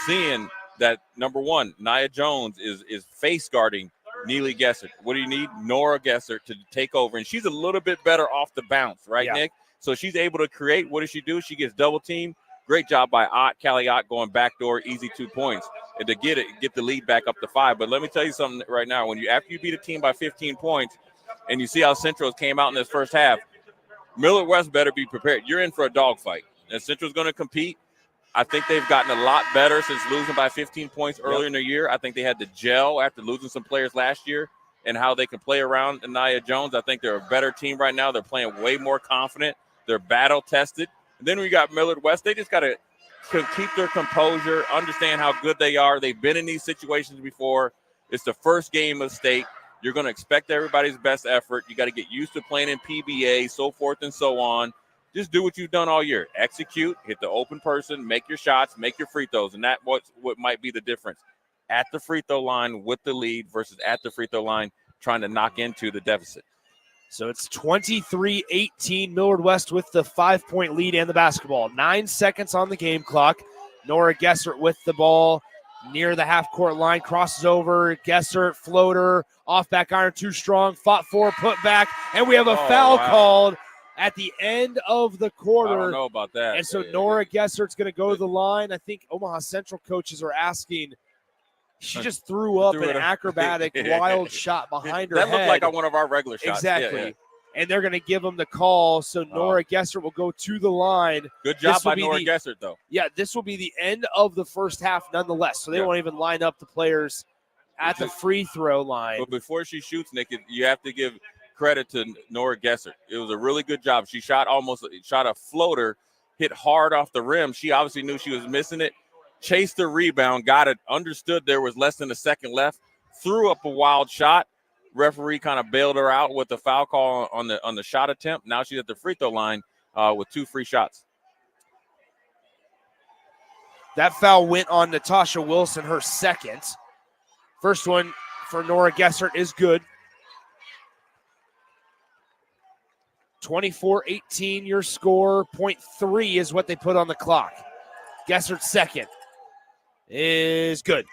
Speaker 4: seeing that, number 1, Nia Jones is face guarding Neely Gessert. What do you need? Nora Gessert to take over, and she's a little bit better off the bounce, right, Nick? So she's able to create. What does she do? She gets double teamed. Great job by Ott, Callie Ott going backdoor, easy 2 points, and to get the lead back up to 5. But let me tell you something right now. After you beat a team by 15 points, and you see how Central came out in this first half, Millard West better be prepared. You're in for a dogfight, and Central's going to compete. I think they've gotten a lot better since losing by 15 points earlier in the year. I think they had to gel after losing some players last year and how they can play around Nia Jones. I think they're a better team right now. They're playing way more confident. They're battle-tested. And then we got Millard West. They just got to keep their composure, understand how good they are. They've been in these situations before. It's the first game of state. You're going to expect everybody's best effort. You got to get used to playing in PBA, so forth and so on. Just do what you've done all year. Execute, hit the open person, make your shots, make your free throws, and that's what might be the difference. At the free throw line with the lead versus at the free throw line trying to knock into the deficit.
Speaker 1: So it's 23-18, Millard West with the 5-point lead and the basketball. 9 seconds on the game clock. Nora Gessert with the ball near the half-court line, crosses over. Gessert, floater, off back iron, too strong, fought for, put back, and we have a foul called at the end of the quarter.
Speaker 4: I don't know about that.
Speaker 1: And so Nora Gessert's going to go to the line. I think Omaha Central coaches are asking. She just threw up an acrobatic wild shot behind her head.
Speaker 4: That looked like on one of our regular shots.
Speaker 1: Exactly.
Speaker 4: Yeah.
Speaker 1: And they're going to give them the call. So Nora Gessert will go to the line.
Speaker 4: Good job by Nora Gessert, though.
Speaker 1: Yeah, this will be the end of the first half nonetheless. So they won't even line up the players at the free throw line.
Speaker 4: But before she shoots, Nick, you have to give credit to Nora Gessert. It was a really good job. She shot a floater, hit hard off the rim. She obviously knew she was missing it, chased the rebound, got it, understood there was less than a second left, threw up a wild shot. Referee kind of bailed her out with the foul call on the shot attempt. Now she's at the free throw line with 2 free shots.
Speaker 1: That foul went on Natasha Wilson, her second. First one for Nora Gessert is good. 24-18 your score. 0.3 is what they put on the clock. Gessert's second is good.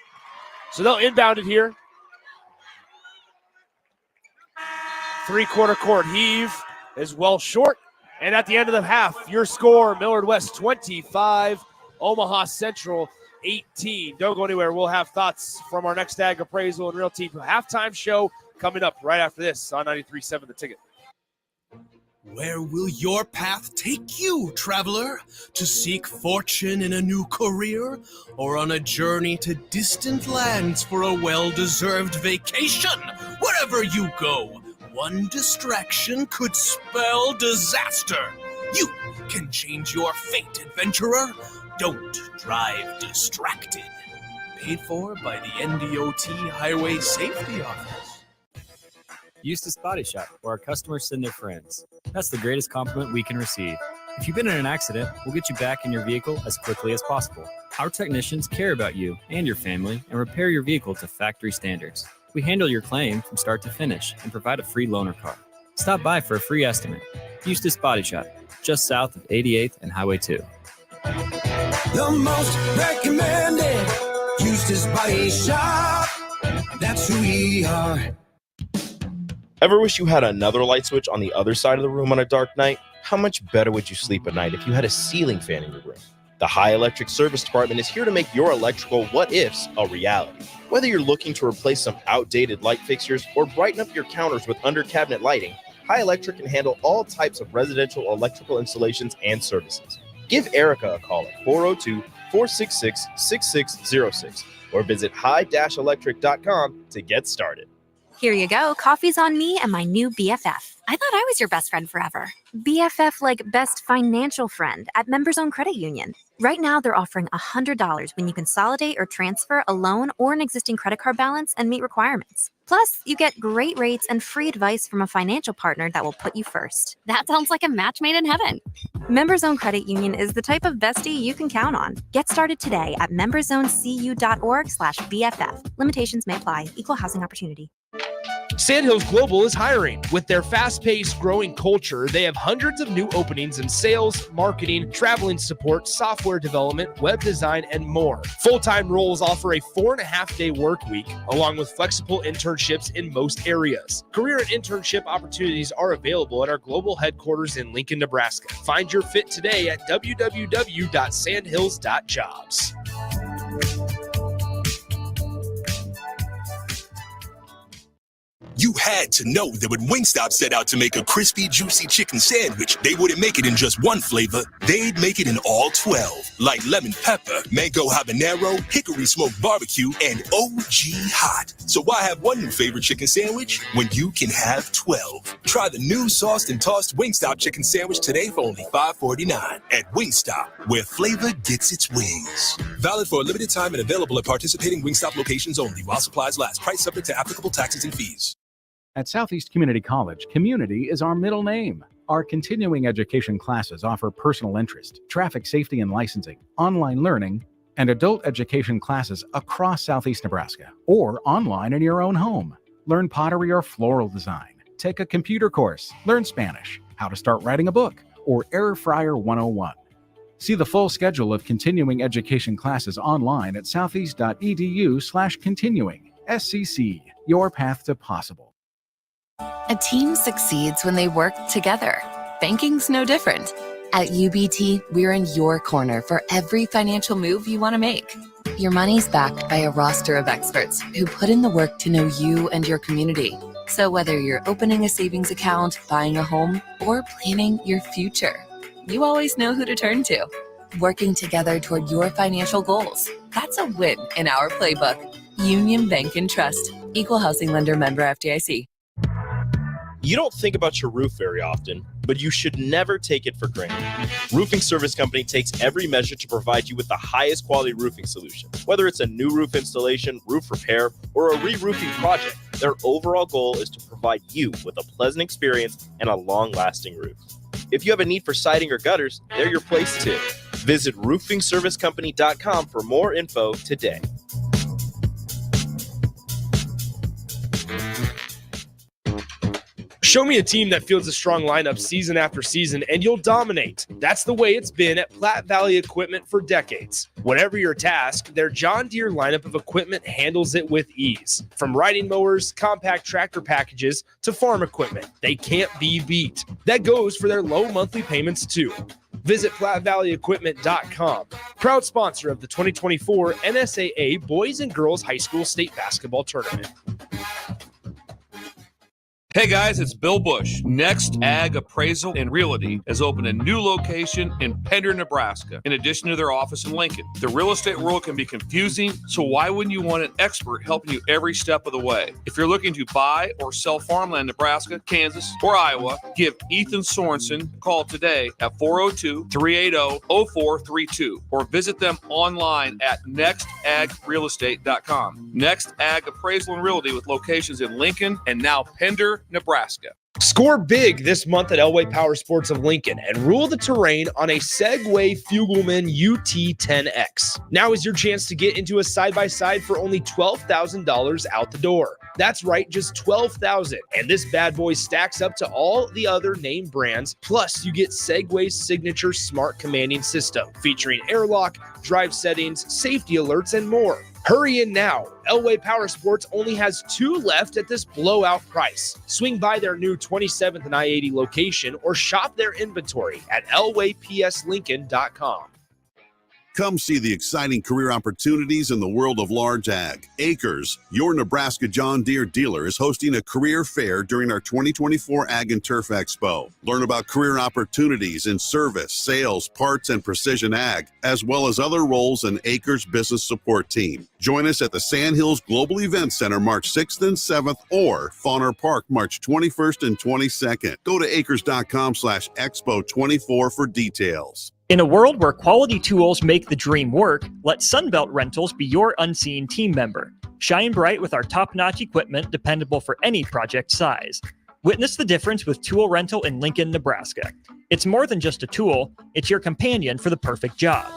Speaker 1: So they'll inbound it here. 3/4 court heave is well short. And at the end of the half, your score, Millard West 25, Omaha Central 18. Don't go anywhere. We'll have thoughts from our next Ag Appraisal and Realty halftime show coming up right after this on 93.7 The Ticket.
Speaker 2: Where will your path take you, traveler? To seek fortune in a new career? Or on a journey to distant lands for a well-deserved vacation? Wherever you go, one distraction could spell disaster. You can change your fate, adventurer. Don't drive distracted. Paid for by the NDOT Highway Safety Office.
Speaker 9: Eustace Body Shop, where our customers send their friends. That's the greatest compliment we can receive. If you've been in an accident, we'll get you back in your vehicle as quickly as possible. Our technicians care about you and your family and repair your vehicle to factory standards. We handle your claim from start to finish and provide a free loaner car. Stop by for a free estimate. Eustace Body Shop, just south of 88th and Highway 2.
Speaker 10: The most recommended Eustace Body Shop. That's who we are.
Speaker 3: Ever wish you had another light switch on the other side of the room on a dark night? How much better would you sleep at night if you had a ceiling fan in your room? The High Electric Service Department is here to make your electrical what-ifs a reality. Whether you're looking to replace some outdated light fixtures or brighten up your counters with under-cabinet lighting, High Electric can handle all types of residential electrical installations and services. Give Erica a call at 402-466-6606 or visit high-electric.com to get started.
Speaker 11: Here you go. Coffee's on me and my new BFF. I thought I was your best friend forever. BFF like best financial friend at Members Own Credit Union. Right now, they're offering $100 when you consolidate or transfer a loan or an existing credit card balance and meet requirements. Plus, you get great rates and free advice from a financial partner that will put you first.
Speaker 12: That sounds like a match made in heaven.
Speaker 11: Members Own Credit Union is the type of bestie you can count on. Get started today at memberzonecu.org/BFF. Limitations may apply. Equal housing opportunity.
Speaker 1: Sandhills Global is hiring. With their fast-paced, growing culture, they have hundreds of new openings in sales, marketing, traveling support, software development, web design, and more. Full-time roles offer a 4.5-day work week, along with flexible internships in most areas. Career and internship opportunities are available at our global headquarters in Lincoln, Nebraska. Find your fit today at www.sandhills.jobs.
Speaker 2: You had to know that when Wingstop set out to make a crispy, juicy chicken sandwich, they wouldn't make it in just one flavor. They'd make it in all 12, like lemon pepper, mango habanero, hickory smoked barbecue, and OG hot. So why have one new favorite chicken sandwich when you can have 12? Try the new sauced and tossed Wingstop chicken sandwich today for only $5.49 at Wingstop, where flavor gets its wings. Valid for a limited time and available at participating Wingstop locations only while supplies last. Price subject to applicable taxes and fees.
Speaker 6: At Southeast Community College, community is our middle name. Our continuing education classes offer personal interest, traffic safety and licensing, online learning, and adult education classes across Southeast Nebraska, or online in your own home. Learn pottery or floral design, Take a computer course, learn Spanish, how to start writing a book, or Air Fryer 101. See the full schedule of continuing education classes online at southeast.edu/continuing. SCC, your path to possible.
Speaker 5: A team succeeds when they work together. Banking's no different. At UBT, we're in your corner for every financial move you want to make. Your money's backed by a roster of experts who put in the work to know you and your community. So whether you're opening a savings account, buying a home, or planning your future, you always know who to turn to. Working together toward your financial goals. That's a win in our playbook. Union Bank and Trust. Equal housing lender, member FDIC.
Speaker 3: You don't think about your roof very often, but you should never take it for granted. Roofing Service Company takes every measure to provide you with the highest quality roofing solution. Whether it's a new roof installation, roof repair, or a re-roofing project, their overall goal is to provide you with a pleasant experience and a long-lasting roof. If you have a need for siding or gutters, they're your place too. Visit roofingservicecompany.com for more info today.
Speaker 1: Show me a team that fields a strong lineup season after season, and you'll dominate. That's the way it's been at Platte Valley Equipment for decades. Whatever your task, their John Deere lineup of equipment handles it with ease. From riding mowers, compact tractor packages, to farm equipment, they can't be beat. That goes for their low monthly payments, too. Visit PlatteValleyEquipment.com. Proud sponsor of the 2024 NSAA Boys and Girls High School State Basketball Tournament.
Speaker 13: Hey guys, it's Bill Bush. Next Ag Appraisal and Realty has opened a new location in Pender, Nebraska, in addition to their office in Lincoln. The real estate world can be confusing, so why wouldn't you want an expert helping you every step of the way? If you're looking to buy or sell farmland in Nebraska, Kansas, or Iowa, give Ethan Sorensen a call today at 402-380-0432 or visit them online at nextagrealestate.com. Next Ag Appraisal and Realty with locations in Lincoln and now Pender, Nebraska.
Speaker 1: Score big this month at Elway Power Sports of Lincoln and rule the terrain on a Segway Fugelman UT10X. Now is your chance to get into a side-by-side for only $12,000 out the door. That's right, just $12,000. And this bad boy stacks up to all the other name brands. Plus, you get Segway's signature smart commanding system featuring airlock, drive settings, safety alerts, and more. Hurry in now. Elway Power Sports only has 2 left at this blowout price. Swing by their new 27th and I-80 location or shop their inventory at elwaypslincoln.com.
Speaker 14: Come see the exciting career opportunities in the world of large ag. Acres, your Nebraska John Deere dealer, is hosting a career fair during our 2024 Ag and Turf Expo. Learn about career opportunities in service, sales, parts, and precision ag, as well as other roles in Acres business support team. Join us at the Sandhills Global Event Center March 6th and 7th or Fauner Park March 21st and 22nd. Go to acres.com/expo24 for details.
Speaker 15: In a world where quality tools make the dream work, let Sunbelt Rentals be your unseen team member. Shine bright with our top-notch equipment dependable for any project size. Witness the difference with tool rental in Lincoln, Nebraska. It's more than just a tool, it's your companion for the perfect job.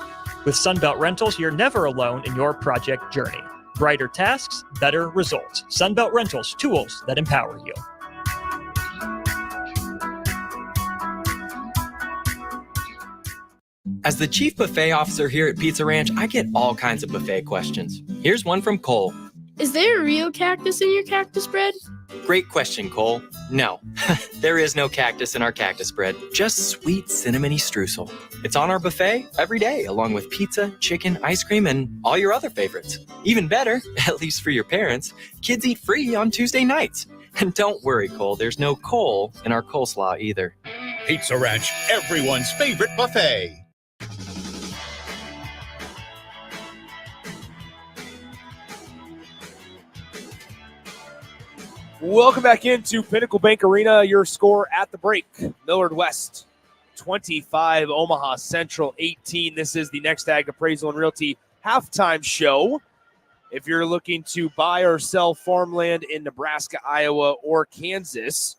Speaker 15: With Sunbelt Rentals, you're never alone in your project journey. Brighter tasks, better results. Sunbelt Rentals, tools that empower you.
Speaker 16: As the chief buffet officer here at Pizza Ranch, I get all kinds of buffet questions. Here's one from Cole.
Speaker 17: Is there a real cactus in your cactus bread?
Speaker 16: Great question, Cole. No, there is no cactus in our cactus bread, just sweet cinnamony streusel. It's on our buffet every day, along with pizza, chicken, ice cream, and all your other favorites. Even better, at least for your parents, kids eat free on Tuesday nights. And don't worry, Cole, there's no coal in our coleslaw either.
Speaker 18: Pizza Ranch, everyone's favorite buffet.
Speaker 1: Welcome back into Pinnacle Bank Arena. Your score at the break. Millard West 25, Omaha Central 18. This is the Next Ag Appraisal and Realty halftime show. If you're looking to buy or sell farmland in Nebraska, Iowa, or Kansas,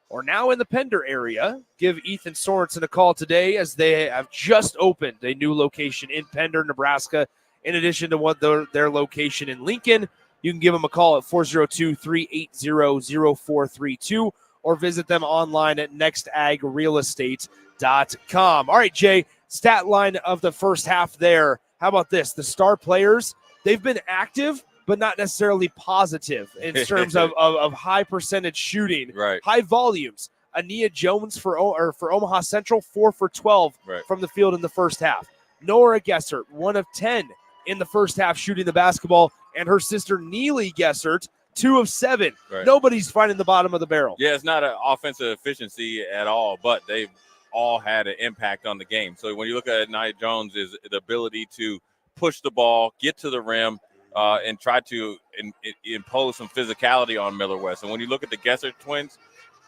Speaker 1: or now in the Pender area, give Ethan Sorensen a call today as they have just opened a new location in Pender, Nebraska, in addition to what their location in Lincoln. You can give them a call at 402-380-0432 or visit them online at nextagrealestate.com. All right, Jay, stat line of the first half there. How about this? The star players, they've been active, but not necessarily positive in terms of high percentage shooting, high volumes. Ania Jones for Omaha Central, 4 for 12 from the field in the first half. Nora Gessert, 1 of 10 in the first half shooting the basketball, and her sister Neely Gessert, 2 of 7. Nobody's finding the bottom of the barrel.
Speaker 4: Yeah, it's not an offensive efficiency at all, but they've all had an impact on the game. So when you look at Nia Jones, is the ability to push the ball, get to the rim, and try to impose some physicality on Millard West. And when you look at the Gessert twins,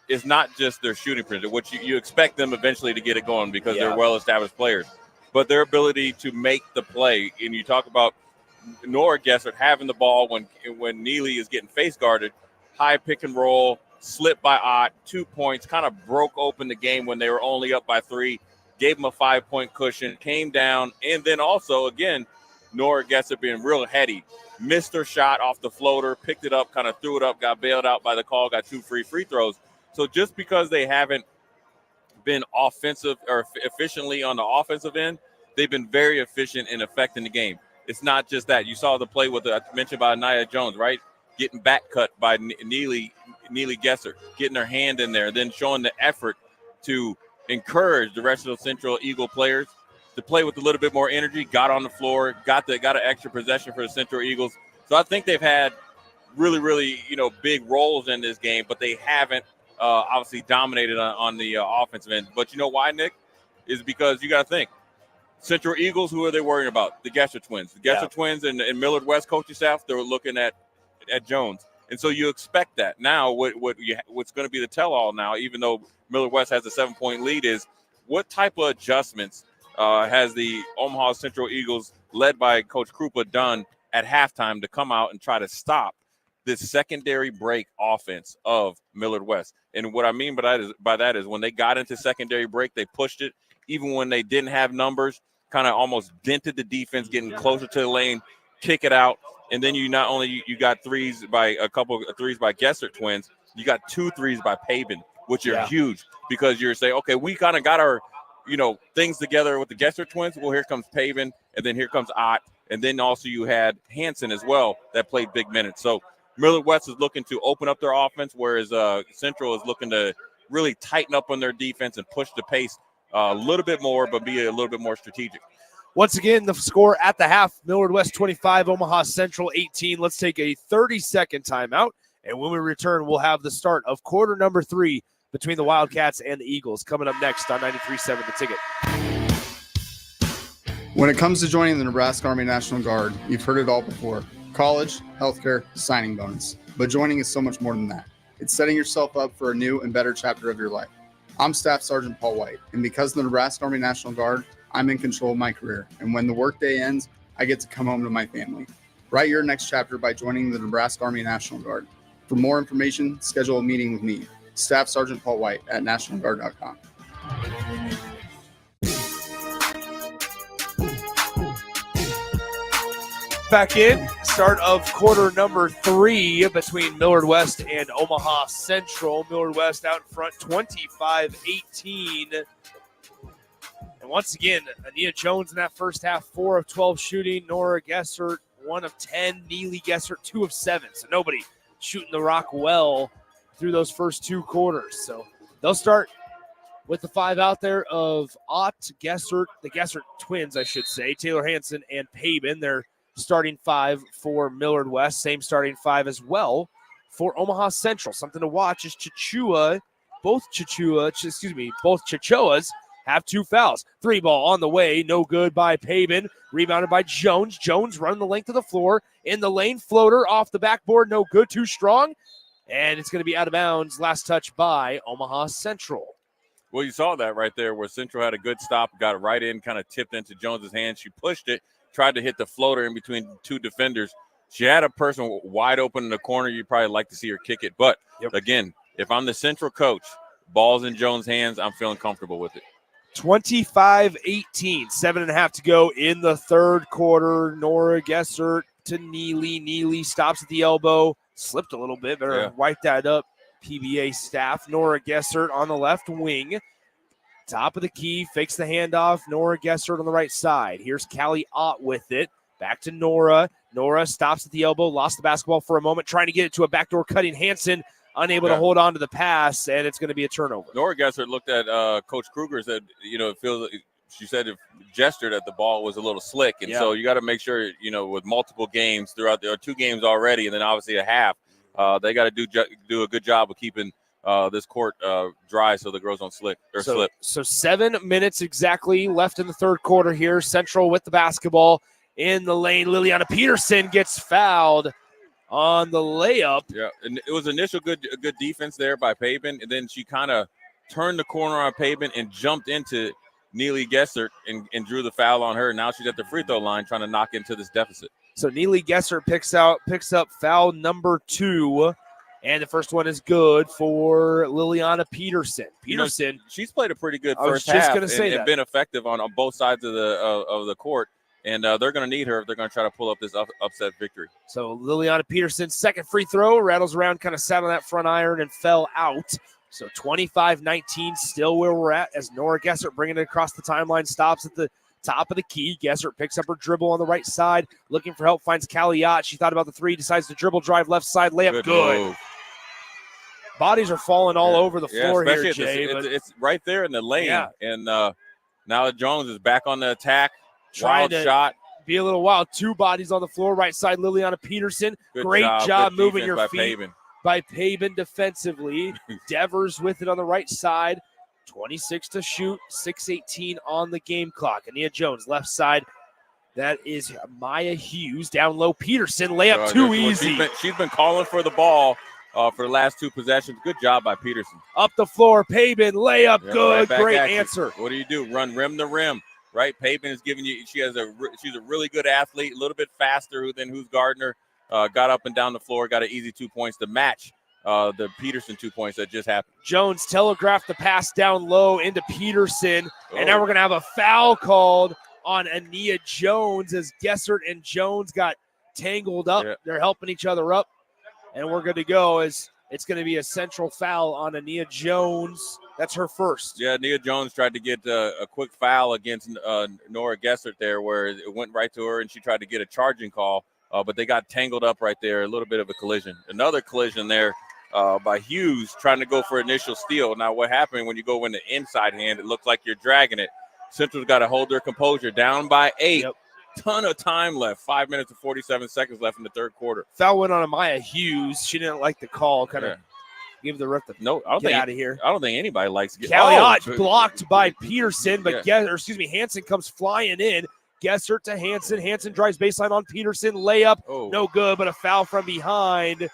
Speaker 4: it's not just their shooting percentage, which you expect them eventually to get it going because they're well-established players, but their ability to make the play. And you talk about Nora Gessert having the ball when Neely is getting face guarded, high pick and roll, slip by Ott, 2 points, kind of broke open the game when they were only up by 3, gave them a 5-point cushion, came down, and then also, again, Nora Gessert being real heady, missed her shot off the floater, picked it up, kind of threw it up, got bailed out by the call, got 2 free throws. So just because they haven't been offensive or efficiently on the offensive end, they've been very efficient in affecting the game. It's not just that. You saw the play with I mentioned about Nia Jones, right? Getting back cut by Neely Gessert, getting her hand in there, then showing the effort to encourage the rest of the Central Eagle players to play with a little bit more energy, got on the floor, got an extra possession for the Central Eagles. So I think they've had really, really, big roles in this game, but they haven't obviously dominated on the offensive end. But you know why, Nick? Is because you got to think. Central Eagles, who are they worrying about? The Gessert twins. The Gessert twins and Millard West coaching staff, they were looking at Jones. And so you expect that. Now what's going to be the tell-all now, even though Millard West has a 7-point lead, is what type of adjustments has the Omaha Central Eagles, led by Coach Krupa, done at halftime to come out and try to stop this secondary break offense of Millard West. And what I mean by that is when they got into secondary break, they pushed it. Even when they didn't have numbers, kind of almost dented the defense, getting closer to the lane, kick it out. And then you got a couple of threes by Gessert twins, you got 2 threes by Pabin, which are huge because you're saying, okay, we kind of got our, things together with the Gessert twins. Well, here comes Pabin, and then here comes Ott. And then also you had Hanson as well that played big minutes. So Millard West is looking to open up their offense, whereas Central is looking to really tighten up on their defense and push the pace a little bit more, but be a little bit more strategic.
Speaker 1: Once again, the score at the half, Millard West 25, Omaha Central 18. Let's take a 30-second timeout, and when we return, we'll have the start of quarter number 3 between the Wildcats and the Eagles coming up next on 93.7 The Ticket.
Speaker 19: When it comes to joining the Nebraska Army National Guard, you've heard it all before. College, healthcare, signing bonus. But joining is so much more than that. It's setting yourself up for a new and better chapter of your life. I'm Staff Sergeant Paul White, and because of the Nebraska Army National Guard, I'm in control of my career. And when the workday ends, I get to come home to my family. Write your next chapter by joining the Nebraska Army National Guard. For more information, schedule a meeting with me, Staff Sergeant Paul White at nationalguard.com.
Speaker 1: Back in, start of quarter number 3 between Millard West and Omaha Central. Millard West out in front 25-18. And once again, Ania Jones in that first half, 4 of 12 shooting. Nora Gessert, 1 of 10. Neely Gessert, 2 of 7. So nobody shooting the rock well through those first 2 quarters. So they'll start with the 5 out there of Ott, Gessert, the Gessert twins, I should say, Taylor Hanson and Pabin. They're starting 5 for Millard West. Same starting 5 as well for Omaha Central. Something to watch is both Chichoas have 2 fouls. 3 ball on the way. No good by Pabin. Rebounded by Jones. Jones running the length of the floor. In the lane. Floater off the backboard. No good. Too strong. And it's going to be out of bounds. Last touch by Omaha Central.
Speaker 4: Well, you saw that right there where Central had a good stop. Got it right in. Kind of tipped into Jones's hand. She pushed it. Tried to hit the floater in between 2 defenders. She had a person wide open in the corner. You'd probably like to see her kick it. But, again, if I'm the Central coach, ball's in Jones' hands, I'm feeling comfortable with it.
Speaker 1: 25-18, 7.5 to go in the third quarter. Nora Gessert to Neely. Neely stops at the elbow. Slipped a little bit. Better wipe that up PBA staff. Nora Gessert on the left wing. Top of the key, fakes the handoff. Nora Gessert on the right side. Here's Callie Ott with it. Back to Nora. Nora stops at the elbow, lost the basketball for a moment, trying to get it to a backdoor cutting. Hansen unable to hold on to the pass, and it's going to be a turnover.
Speaker 4: Nora Gessert looked at Coach Kruger, said, it feels. She said it gestured that the ball was a little slick, and so you got to make sure, with multiple games throughout, there are 2 games already, and then obviously a half. They got to do a good job of keeping this court dry so the girls don't slip.
Speaker 1: So 7 minutes exactly left in the third quarter here. Central with the basketball in the lane. Liliana Peterson gets fouled on the layup.
Speaker 4: Yeah, and it was initial good defense there by Pavin, and then she kind of turned the corner on Pavin and jumped into Neely Gessert and drew the foul on her. Now she's at the free throw line trying to knock into this deficit.
Speaker 1: So Neely Gessert picks up foul number 2, and the first one is good for Liliana Peterson.
Speaker 4: She's played a pretty good first half.
Speaker 1: I was just going to say that.
Speaker 4: And been effective on both sides of the court. And they're going to need her if they're going to try to pull up this upset victory.
Speaker 1: So Liliana Peterson's second free throw, rattles around, kind of sat on that front iron and fell out. So 25-19, still where we're at as Nora Gessert bringing it across the timeline, stops at the top of the key. Gessert picks up her dribble on the right side, looking for help, finds Callie Ott. She thought about the 3, decides to dribble, drive left side, layup, good. Bodies are falling all over the floor here, Jay.
Speaker 4: It's right there in the lane.
Speaker 1: Yeah.
Speaker 4: And now Jones is back on the attack.
Speaker 1: Trying
Speaker 4: Wild shot.
Speaker 1: Be a little wild. 2 bodies on the floor. Right side, Liliana Peterson. Great job moving your feet by Pavin defensively. Devers with it on the right side. 26 to shoot. 6:18 on the game clock. Ania Jones, left side. That is Maya Hughes. Down low, Peterson. Layup too easy.
Speaker 4: She's been calling for the ball for the last 2 possessions. Good job by Peterson.
Speaker 1: Up the floor, Pavin. Layup, good.
Speaker 4: Right,
Speaker 1: great answer.
Speaker 4: What do? Run rim to rim. Right, Pavin is giving you. She's a really good athlete, a little bit faster than who's Gardner. Got up and down the floor, got an easy 2 points to match the Peterson 2 points that just happened.
Speaker 1: Jones telegraphed the pass down low into Peterson, and now we're gonna have a foul called on Ania Jones as Gessert and Jones got tangled up. Yeah. They're helping each other up, and we're good to go as it's going to be a central foul on Ania Jones. That's her first.
Speaker 4: Yeah, Nia Jones tried to get a quick foul against Nora Gessert there where it went right to her, and she tried to get a charging call, but they got tangled up right there, a little bit of a collision. Another collision there by Hughes trying to go for initial steal. Now, what happened when you go in the inside hand, it looks like you're dragging it. Central's got to hold their composure, down by 8. Yep. Ton of time left. 5 minutes and 47 seconds left in the third quarter.
Speaker 1: Foul went on Amaya Hughes. She didn't like the call. Kind of give the ref the get out of here.
Speaker 4: I don't think anybody likes it.
Speaker 1: Callie Ott blocked by Peterson, but Hansen comes flying in. Gessert to Hansen. Hansen drives baseline on Peterson. Layup, no good, but a foul from behind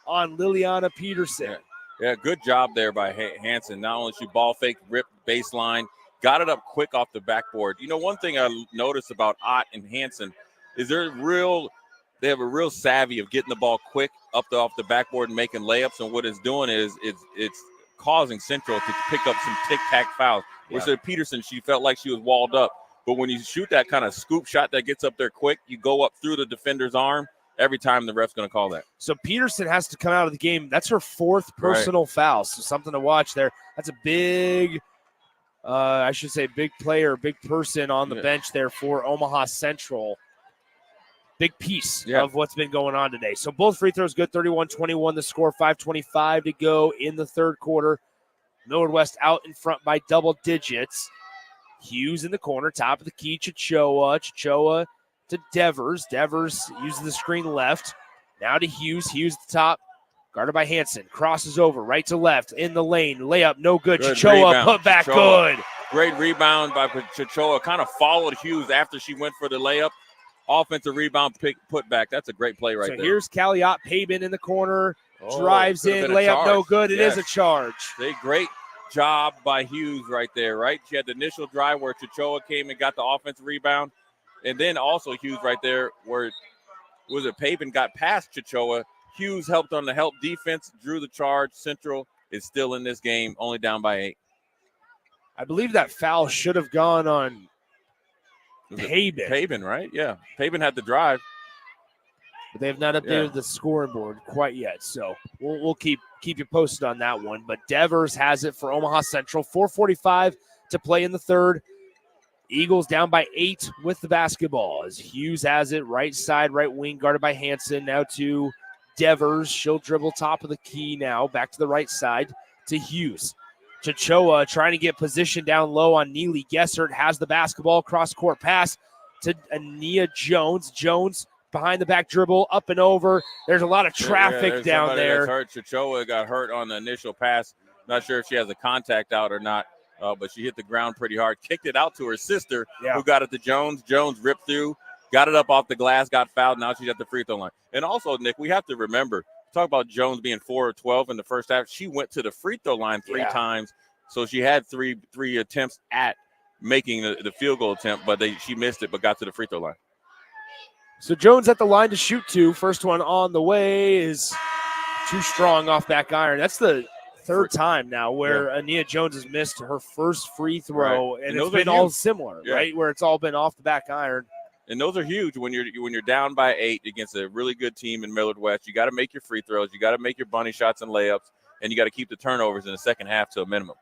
Speaker 1: on Liliana Peterson.
Speaker 4: Yeah, good job there by Hansen. Not only she ball fake, ripped baseline, got it up quick off the backboard. You know, one thing I noticed about Ott and Hansen is they have a real savvy of getting the ball quick up off the backboard and making layups. And what it's doing is it's causing Central to pick up some tic-tac fouls. Whereas Peterson, she felt like she was walled up. But when you shoot that kind of scoop shot that gets up there quick, you go up through the defender's arm. Every time the ref's going to call that.
Speaker 1: So Peterson has to come out of the game. That's her 4th personal foul. So something to watch there. That's a big big player, big person on the bench there for Omaha Central. Big piece of what's been going on today. So both free throws good, 31-21 the score, 5:25 to go in the third quarter. Millard West out in front by double digits. Hughes in the corner, top of the key, Chichoa to Devers. Devers uses the screen left. Now to Hughes. Hughes at the top. Guarded by Hansen. Crosses over right to left in the lane. Layup, no good. Chichoa put back good.
Speaker 4: Great rebound by Chichoa. Kind of followed Hughes after she went for the layup. Offensive rebound put back. That's a great play right there.
Speaker 1: So here's Callie Ott. Pavin in the corner. Drives in. Layup, no good. It is a charge.
Speaker 4: Great job by Hughes right there, right? She had the initial drive where Chichoa came and got the offensive rebound. And then also Hughes right there where Pavin got past Chichoa. Hughes helped on the help defense, drew the charge. Central is still in this game, only down by 8.
Speaker 1: I believe that foul should have gone on Pavin.
Speaker 4: Pavin, right? Yeah. Pavin had the drive.
Speaker 1: but they have not updated the scoring board quite yet. So we'll keep you posted on that one. But Devers has it for Omaha Central. 4:45 to play in the third. Eagles down by 8 with the basketball as Hughes has it, right side, right wing, guarded by Hanson. Now to Devers. She'll dribble top of the key now. Back to the right side to Hughes. Chichoa trying to get position down low on Neely Gessert. Has the basketball, cross-court pass to Ania Jones. Jones behind the back dribble, up and over. There's a lot of traffic down there.
Speaker 4: That's hurt. Chichoa got hurt on the initial pass. Not sure if she has a contact out or not, but she hit the ground pretty hard. Kicked it out to her sister, who got it to Jones. Jones ripped through, got it up off the glass, got fouled. Now she's at the free throw line. And also, Nick, we have to remember, talk about Jones being 4 of 12 in the first half. She went to the free throw line 3 times, so she had three attempts at making the field goal attempt, but she missed it, but got to the free throw line.
Speaker 1: So Jones at the line to shoot 2. First one on the way is too strong off back iron. That's the third time now where Ania Jones has missed her first free throw, and it's been all similar, right, where it's all been off the back iron.
Speaker 4: And those are huge when you're down by 8 against a really good team in Millard West. You got to make your free throws. You got to make your bunny shots and layups, and you got to keep the turnovers in the second half to a minimum.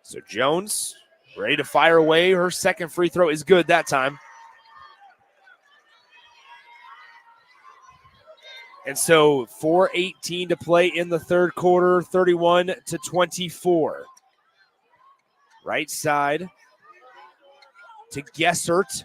Speaker 1: So Jones ready to fire away. Her second free throw is good that time. And so 4:18 to play in the third quarter, 31-24. Right side to Gessert.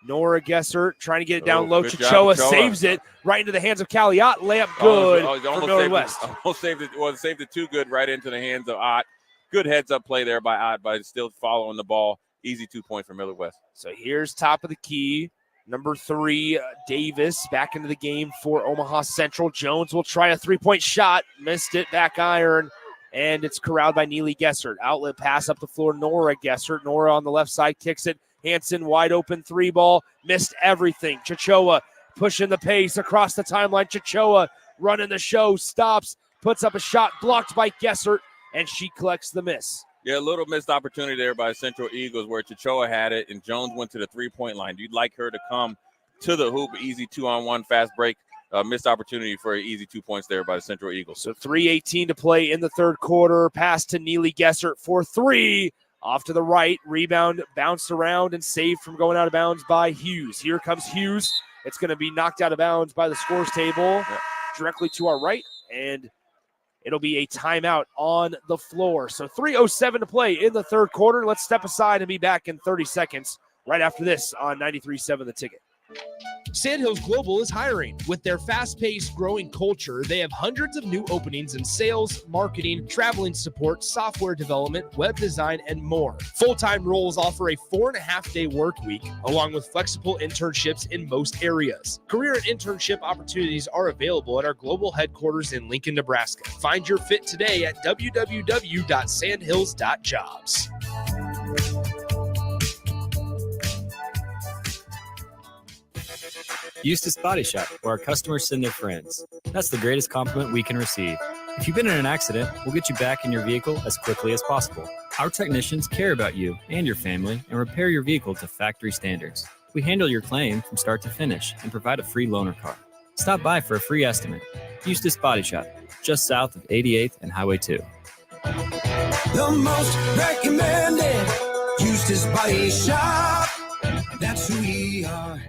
Speaker 1: Nora Gessert trying to get it down low. Chichoa saves it right into the hands of Calliot. Layup good for Millard West.
Speaker 4: Almost saved it. Well, saved it too good right into the hands of Ott. Good heads-up play there by Ott, but still following the ball. Easy 2 point for Millard West.
Speaker 1: So here's top of the key. Number 3, Davis back into the game for Omaha Central. Jones will try a 3-point shot. Missed it, back iron, and it's corralled by Neely Gessert. Outlet pass up the floor, Nora Gessert. Nora on the left side kicks it. Hanson wide open 3 ball. Missed everything. Chichoa pushing the pace across the timeline. Chichoa running the show, stops, puts up a shot blocked by Gessert, and she collects the miss.
Speaker 4: Yeah, a little missed opportunity there by Central Eagles where Chichoa had it and Jones went to the 3-point line. You'd like her to come to the hoop, easy 2-on-1 fast break. Missed opportunity for an easy 2 points there by the Central Eagles.
Speaker 1: So 3:18 to play in the third quarter. Pass to Neely Gessert for 3. Off to the right. Rebound bounced around and saved from going out of bounds by Hughes. Here comes Hughes. It's going to be knocked out of bounds by the scores table directly to our right. And it'll be a timeout on the floor. So 3:07 to play in the third quarter. Let's step aside and be back in 30 seconds right after this on 93.7 The Ticket.
Speaker 20: Sandhills Global is hiring. With their fast-paced, growing culture, they have hundreds of new openings in sales, marketing, traveling support, software development, web design, and more. Full-time roles offer a 4.5-day work week, along with flexible internships in most areas. Career and internship opportunities are available at our global headquarters in Lincoln, Nebraska. Find your fit today at www.sandhills.jobs.
Speaker 9: Eustace Body Shop, where our customers send their friends. That's the greatest compliment we can receive. If you've been in an accident, we'll get you back in your vehicle as quickly as possible. Our technicians care about you and your family and repair your vehicle to factory standards. We handle your claim from start to finish and provide a free loaner car. Stop by for a free estimate. Eustace Body Shop, just south of 88th and Highway 2.
Speaker 10: The most recommended Eustace Body Shop. That's who we are.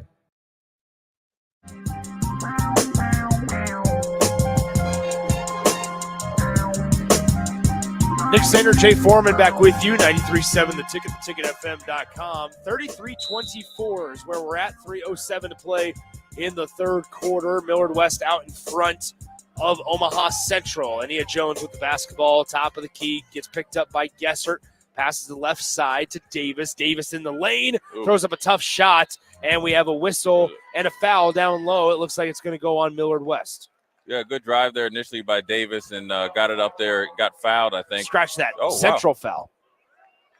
Speaker 1: Nick Sainer, Jay Foreman back with you, 93.7 The Ticket, theticketfm.com. 33-24 is where we're at, 3:07 to play in the third quarter. Millard West out in front of Omaha Central. Ania Jones with the basketball, top of the key, gets picked up by Gessert, passes the left side to Davis. Davis in the lane, throws up a tough shot, and we have a whistle and a foul down low. It looks like it's going to go on Millard West.
Speaker 4: Yeah, good drive there initially by Davis and got it up there. Got fouled, I think.
Speaker 1: Scratch that. Central foul.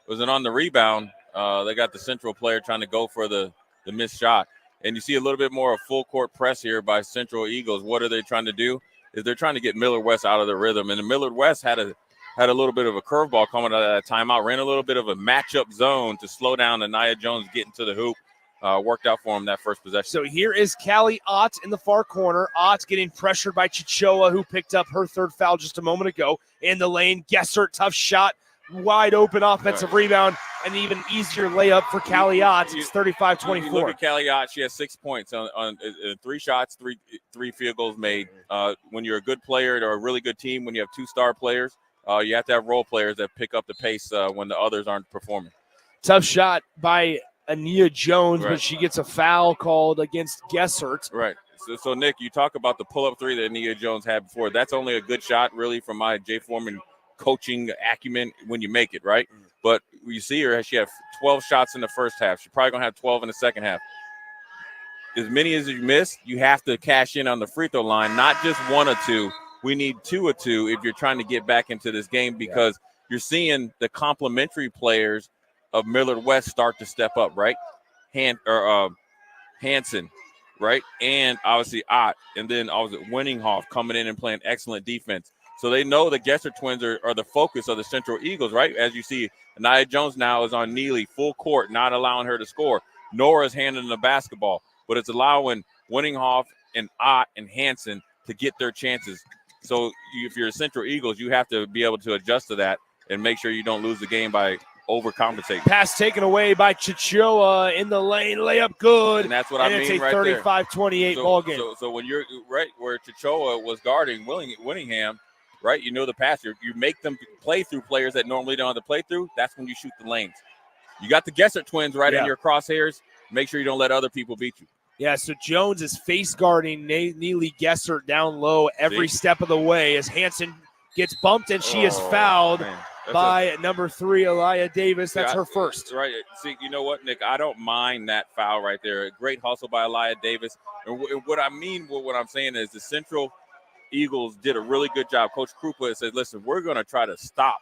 Speaker 4: Was it on the rebound? They got the Central player trying to go for the missed shot. And you see a little bit more of full court press here by Central Eagles. What are they trying to do? Is they're trying to get Millard West out of the rhythm. And the Millard West had a little bit of a curveball coming out of that timeout. Ran a little bit of a matchup zone to slow down Ania Jones getting to the hoop. worked out for him that first possession.
Speaker 1: So here is Callie Ott in the far corner. Ott getting pressured by Chichoa, who picked up her third foul just a moment ago. In the lane, Gessert, tough shot, wide open offensive rebound, and even easier layup for Callie Ott. It's 35-24.
Speaker 4: You look at Callie Ott, she has 6 points on 3 shots, three field goals made. When you're a good player or a really good team, when you have 2 star players, you have to have role players that pick up the pace when the others aren't performing.
Speaker 1: Tough shot by Ania Jones,
Speaker 4: Right.
Speaker 1: but she gets a foul called against Gessert.
Speaker 4: Right. So, Nick, you talk about the pull-up three that Nia Jones had before. That's only a good shot, really, from my Jay Foreman coaching acumen when you make it, right? But you see her, she had 12 shots in the first half. She's probably going to have 12 in the second half. As many as you miss, you have to cash in on the free throw line, not just 1 or 2. We need 2 or 2 if you're trying to get back into this game because you're seeing the complementary players of Millard West start to step up, right? Hanson, right? And obviously Ott, and then obviously Winninghoff coming in and playing excellent defense. So they know the Gesser twins are the focus of the Central Eagles, right? As you see, Nia Jones now is on Neely, full court, not allowing her to score. Nora's handling the basketball, but it's allowing Winninghoff and Ott and Hanson to get their chances. So if you're a Central Eagles, you have to be able to adjust to that and make sure you don't lose the game by overcompensating.
Speaker 1: Pass taken away by Chichoa in the lane, layup good.
Speaker 4: And that's what I mean
Speaker 1: it's a
Speaker 4: right
Speaker 1: 35-28 ball game.
Speaker 4: So when you're right where Chichoa was guarding Winningham, right, you know the pass. You make them play through players that normally don't have to play through. That's when you shoot the lanes. You got the Gesser twins right in your crosshairs. Make sure you don't let other people beat you.
Speaker 1: Yeah, so Jones is face guarding Neely Gesser down low every step of the way as Hanson gets bumped and she is fouled by number 3, Elia Davis. That's her first.
Speaker 4: Right. See, you know what, Nick? I don't mind that foul right there. A great hustle by Elia Davis. And what I mean, what I'm saying is the Central Eagles did a really good job. Coach Krupa said, listen, we're going to try to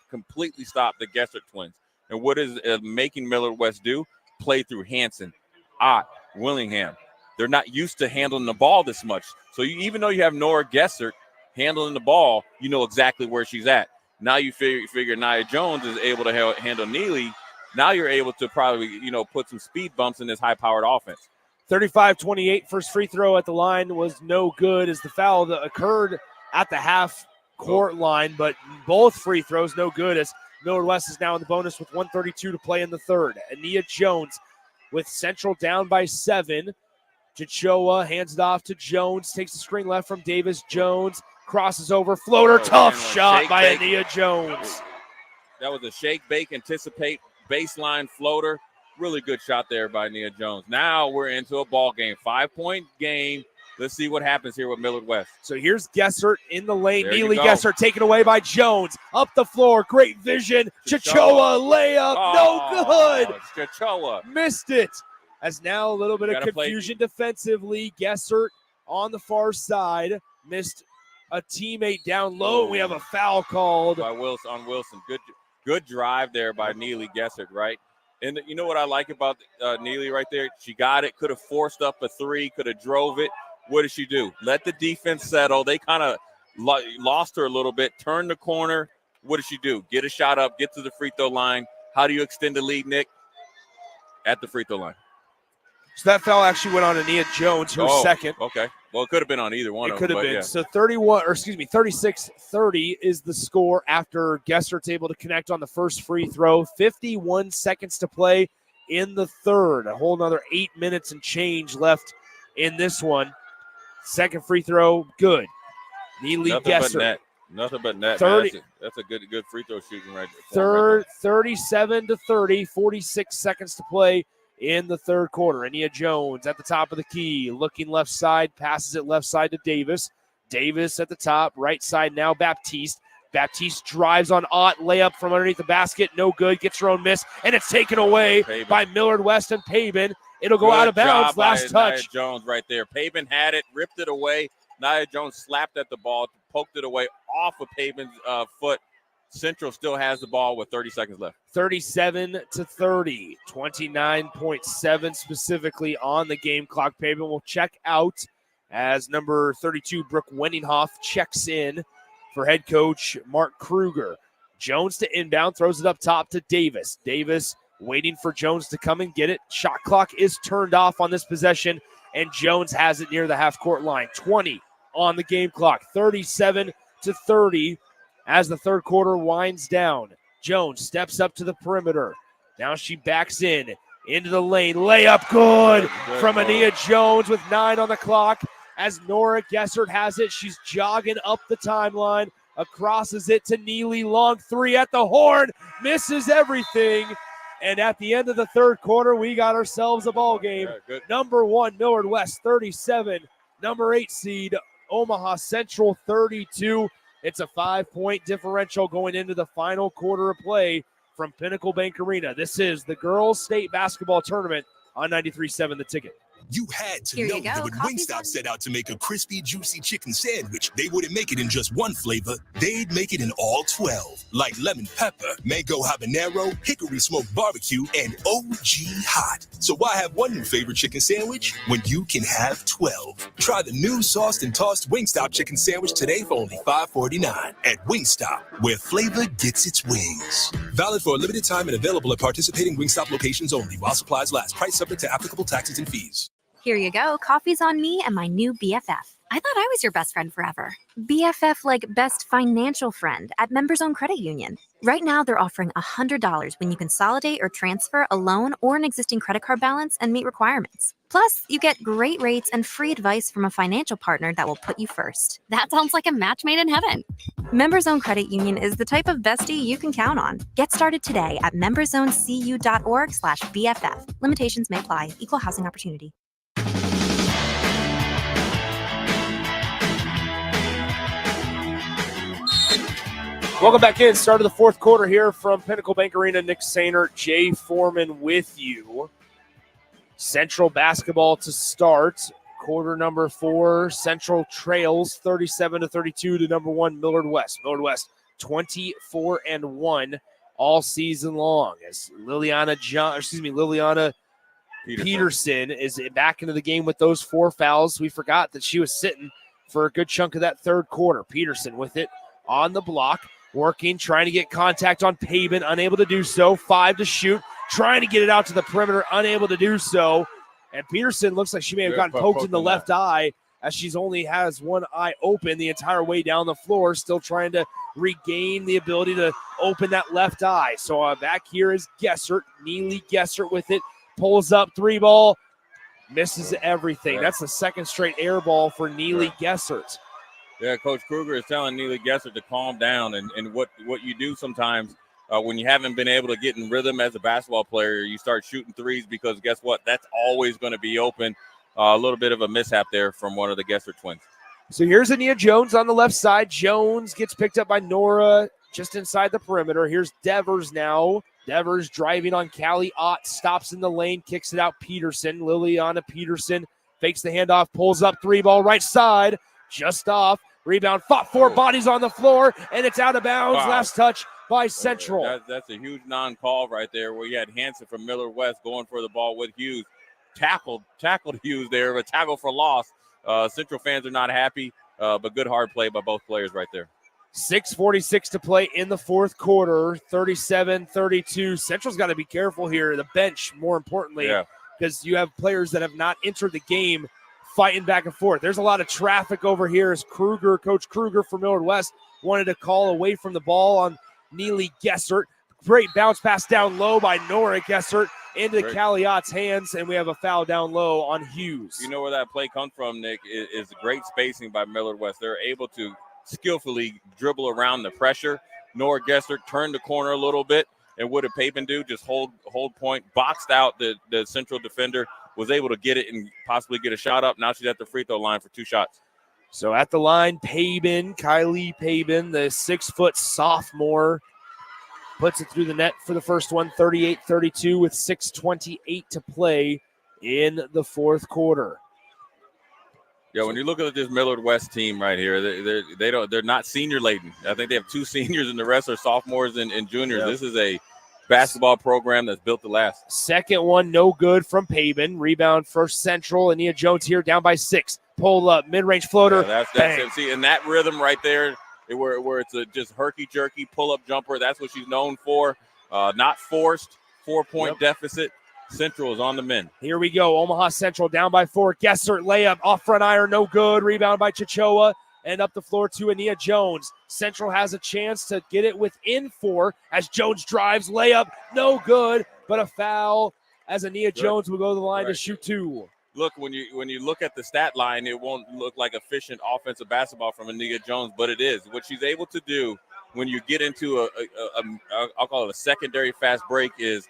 Speaker 4: completely stop the Gesser twins. And what is making Millard West do? Play through Hanson, Ott, Willingham. They're not used to handling the ball this much. So even though you have Nora Gessert handling the ball, you know exactly where she's at. Now you figure Nia Jones is able to handle Neely. Now you're able to probably, put some speed bumps in this high-powered offense.
Speaker 1: 35-28, first free throw at the line was no good as the foul that occurred at the half-court line, but both free throws no good as Millard West is now in the bonus with 1:32 to play in the third. Ania Jones with Central down by 7. Chichoa hands it off to Jones, takes the screen left from Davis. Jones crosses over, floater, tough shot by Ania Jones.
Speaker 4: That was a shake, bake, anticipate, baseline floater. Really good shot there by Nia Jones. Now we're into a ball game, 5-point game. Let's see what happens here with Millard West.
Speaker 1: So here's Gessert in the lane. Neely Gessert taken away by Jones. Up the floor, great vision. Chichoa layup, no good.
Speaker 4: Chichoa
Speaker 1: missed it. As now a little bit of confusion defensively. Gessert on the far side missed a teammate down low. We have a foul called
Speaker 4: by Wilson. Good drive there by Neely Gessert, right? And you know what I like about Neely right there? She got it, could have forced up a 3, could have drove it. What did she do? Let the defense settle. They kind of lost her a little bit, turned the corner. What did she do? Get a shot up, get to the free throw line. How do you extend the lead, Nick? At the free throw line.
Speaker 1: So that foul actually went on Ania Jones, her second.
Speaker 4: Okay. Well, it could have been on either one of them.
Speaker 1: It could have been. So 36-30 is the score after Gessert's able to connect on the first free throw. 51 seconds to play in the third. A whole another 8 minutes and change left in this one. Second free throw, good. Neely Gessert.
Speaker 4: Nothing but net.
Speaker 1: 30,
Speaker 4: that's a good free throw shooting right there.
Speaker 1: Third, 37-30, 46 seconds to play in the third quarter. Ania Jones at the top of the key, looking left side, passes it left side to Davis. Davis at the top, right side now, Baptiste. Baptiste drives on Ott, layup from underneath the basket, no good, gets her own miss, and it's taken away by Millard West and Pabin. It'll go out of bounds, last touch.
Speaker 4: Nia Jones right there. Pabin had it, ripped it away. Nia Jones slapped at the ball, poked it away off of Pabin's foot. Central still has the ball with 30 seconds left.
Speaker 1: 37-30, 29.7 specifically on the game clock. Pabin will check out as number 32, Brooke Wenninghoff, checks in for head coach Mark Kruger. Jones to inbound, throws it up top to Davis. Davis waiting for Jones to come and get it. Shot clock is turned off on this possession, and Jones has it near the half-court line. 20 on the game clock, 37-30 as the third quarter winds down. Jones steps up to the perimeter. Now she backs into the lane. Layup good from Ania Jones with 9 on the clock as Nora Gessert has it. She's jogging up the timeline, crosses it to Neely. Long three at the horn, misses everything. And at the end of the third quarter, we got ourselves a ball game. Number 1, Millard West 37. Number 8 seed, Omaha Central 32. It's a 5-point differential going into the final quarter of play from Pinnacle Bank Arena. This is the Girls State Basketball Tournament on 93.7 The Ticket.
Speaker 2: You had to
Speaker 5: Here
Speaker 2: know
Speaker 5: you go.
Speaker 2: that when
Speaker 5: Coffee's
Speaker 2: Wingstop
Speaker 5: on.
Speaker 2: set out to make a crispy, juicy chicken sandwich, they wouldn't make it in just one flavor. They'd make it in all 12, like lemon pepper, mango habanero, hickory smoked barbecue, and OG hot. So why have one new favorite chicken sandwich when you can have 12? Try the new sauced and tossed Wingstop chicken sandwich today for only $5.49 at Wingstop, where flavor gets its wings. Valid for a limited time and available at participating Wingstop locations only while supplies last. Price subject to applicable taxes and fees.
Speaker 11: Here you go. Coffee's on me and my new BFF. I thought I was your best friend forever. BFF like best financial friend at Members Own Credit Union. Right now, they're offering $100 when you consolidate or transfer a loan or an existing credit card balance and meet requirements. Plus, you get great rates and free advice from a financial partner that will put you first.
Speaker 12: That sounds like a match made in heaven.
Speaker 11: Members Own Credit Union is the type of bestie you can count on. Get started today at memberzonecu.org/BFF. Limitations may apply. Equal housing opportunity.
Speaker 1: Welcome back in. Start of the fourth quarter here from Pinnacle Bank Arena. Nick Sainert, Jay Foreman with you. Central basketball to start. Quarter number 4. Central trails 37-32 to number 1 Millard West. Millard West 24-1 all season long. As Liliana Peterson is back into the game with those 4 fouls. We forgot that she was sitting for a good chunk of that third quarter. Peterson with it on the block. Working, trying to get contact on Pabin, unable to do so. 5 to shoot, trying to get it out to the perimeter, unable to do so. And Peterson looks like she may have gotten poked in the left eye as she's only has one eye open the entire way down the floor, still trying to regain the ability to open that left eye. So back here is Gessert, Neely Gessert with it, pulls up 3 ball, misses everything. That's the second straight air ball for Neely Gessert.
Speaker 4: Yeah, Coach Kruger is telling Neely Gessert to calm down. And what you do sometimes when you haven't been able to get in rhythm as a basketball player, you start shooting threes because guess what? That's always going to be open. A little bit of a mishap there from one of the Gessert twins.
Speaker 1: So here's Ania Jones on the left side. Jones gets picked up by Nora just inside the perimeter. Here's Devers now. Devers driving on Callie Ott, stops in the lane, kicks it out Peterson. Liliana Peterson fakes the handoff, pulls up 3 ball right side. Just off. Rebound, fought 4 bodies on the floor, and it's out of bounds.
Speaker 4: Wow.
Speaker 1: Last touch by Central.
Speaker 4: That's a huge non-call right there where you had Hanson from Millard West going for the ball with Hughes. Tackled Hughes there, a tackle for loss. Central fans are not happy, but good hard play by both players right there.
Speaker 1: 6:46 to play in the fourth quarter, 37-32. Central's got to be careful here. The bench, more importantly, because you have players that have not entered the game fighting back and forth. There's a lot of traffic over here as Coach Kruger from Millard West wanted to call away from the ball on Neely Gessert. Great bounce pass down low by Nora Gessert into Callie Ott's hands, and we have a foul down low on Hughes.
Speaker 4: You know where that play comes from, Nick, is great spacing by Millard West. They're able to skillfully dribble around the pressure. Nora Gessert turned the corner a little bit, and what did Pabin do? Just hold point, boxed out the Central defender, was able to get it and possibly get a shot up. Now she's at the free throw line for 2 shots.
Speaker 1: So at the line, Kylie Pabin, the 6-foot sophomore, puts it through the net for the first one, 38-32 with 6:28 to play in the fourth quarter.
Speaker 4: Yeah, when you look at this Millard West team right here, they're not senior laden. I think they have 2 seniors and the rest are sophomores and juniors. Yep. This is a basketball program that's built to last.
Speaker 1: Second one, no good from Pabin. Rebound for Central. Ania Jones here down by 6. Pull up, mid-range floater.
Speaker 4: Yeah, that's it. See, and that rhythm right there, where it's a just herky-jerky pull-up jumper, that's what she's known for. Not forced, 4-point deficit. Central is on the mend.
Speaker 1: Here we go. Omaha Central down by 4. Gessert layup off front iron, no good. Rebound by Chichoa. And up the floor to Ania Jones. Central has a chance to get it within 4 as Jones drives. Layup, no good, but a foul as Ania Jones will go to the line to shoot 2.
Speaker 4: Look, when you look at the stat line, it won't look like efficient offensive basketball from Ania Jones, but it is. What she's able to do when you get into I'll call it a secondary fast break is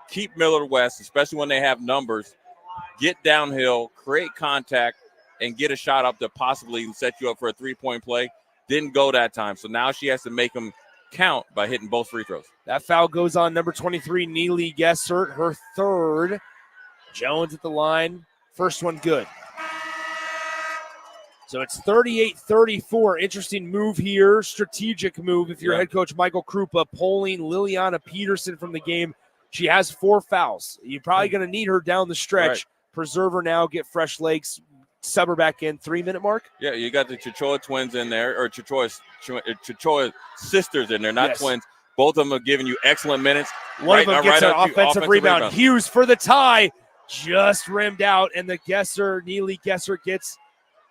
Speaker 4: keep Millard West, especially when they have numbers, get downhill, create contact, and get a shot up to possibly set you up for a 3-point play. Didn't go that time. So now she has to make them count by hitting both free throws.
Speaker 1: That foul goes on number 23, Neely Gessert, her 3rd. Jones at the line. First one good. So it's 38-34. Interesting move here. Strategic move if you're head coach Michael Krupa, pulling Liliana Peterson from the game. She has 4 fouls. You're probably going to need her down the stretch.
Speaker 4: Right.
Speaker 1: Preserve her now, get fresh legs, sub her back in. 3-minute mark?
Speaker 4: Yeah, you got the Chichoa twins in there, or Chichoa sisters in there, not twins. Both of them are giving you excellent minutes.
Speaker 1: One of them gets an offensive rebound. Hughes for the tie. Just rimmed out, and the Neely Gesser gets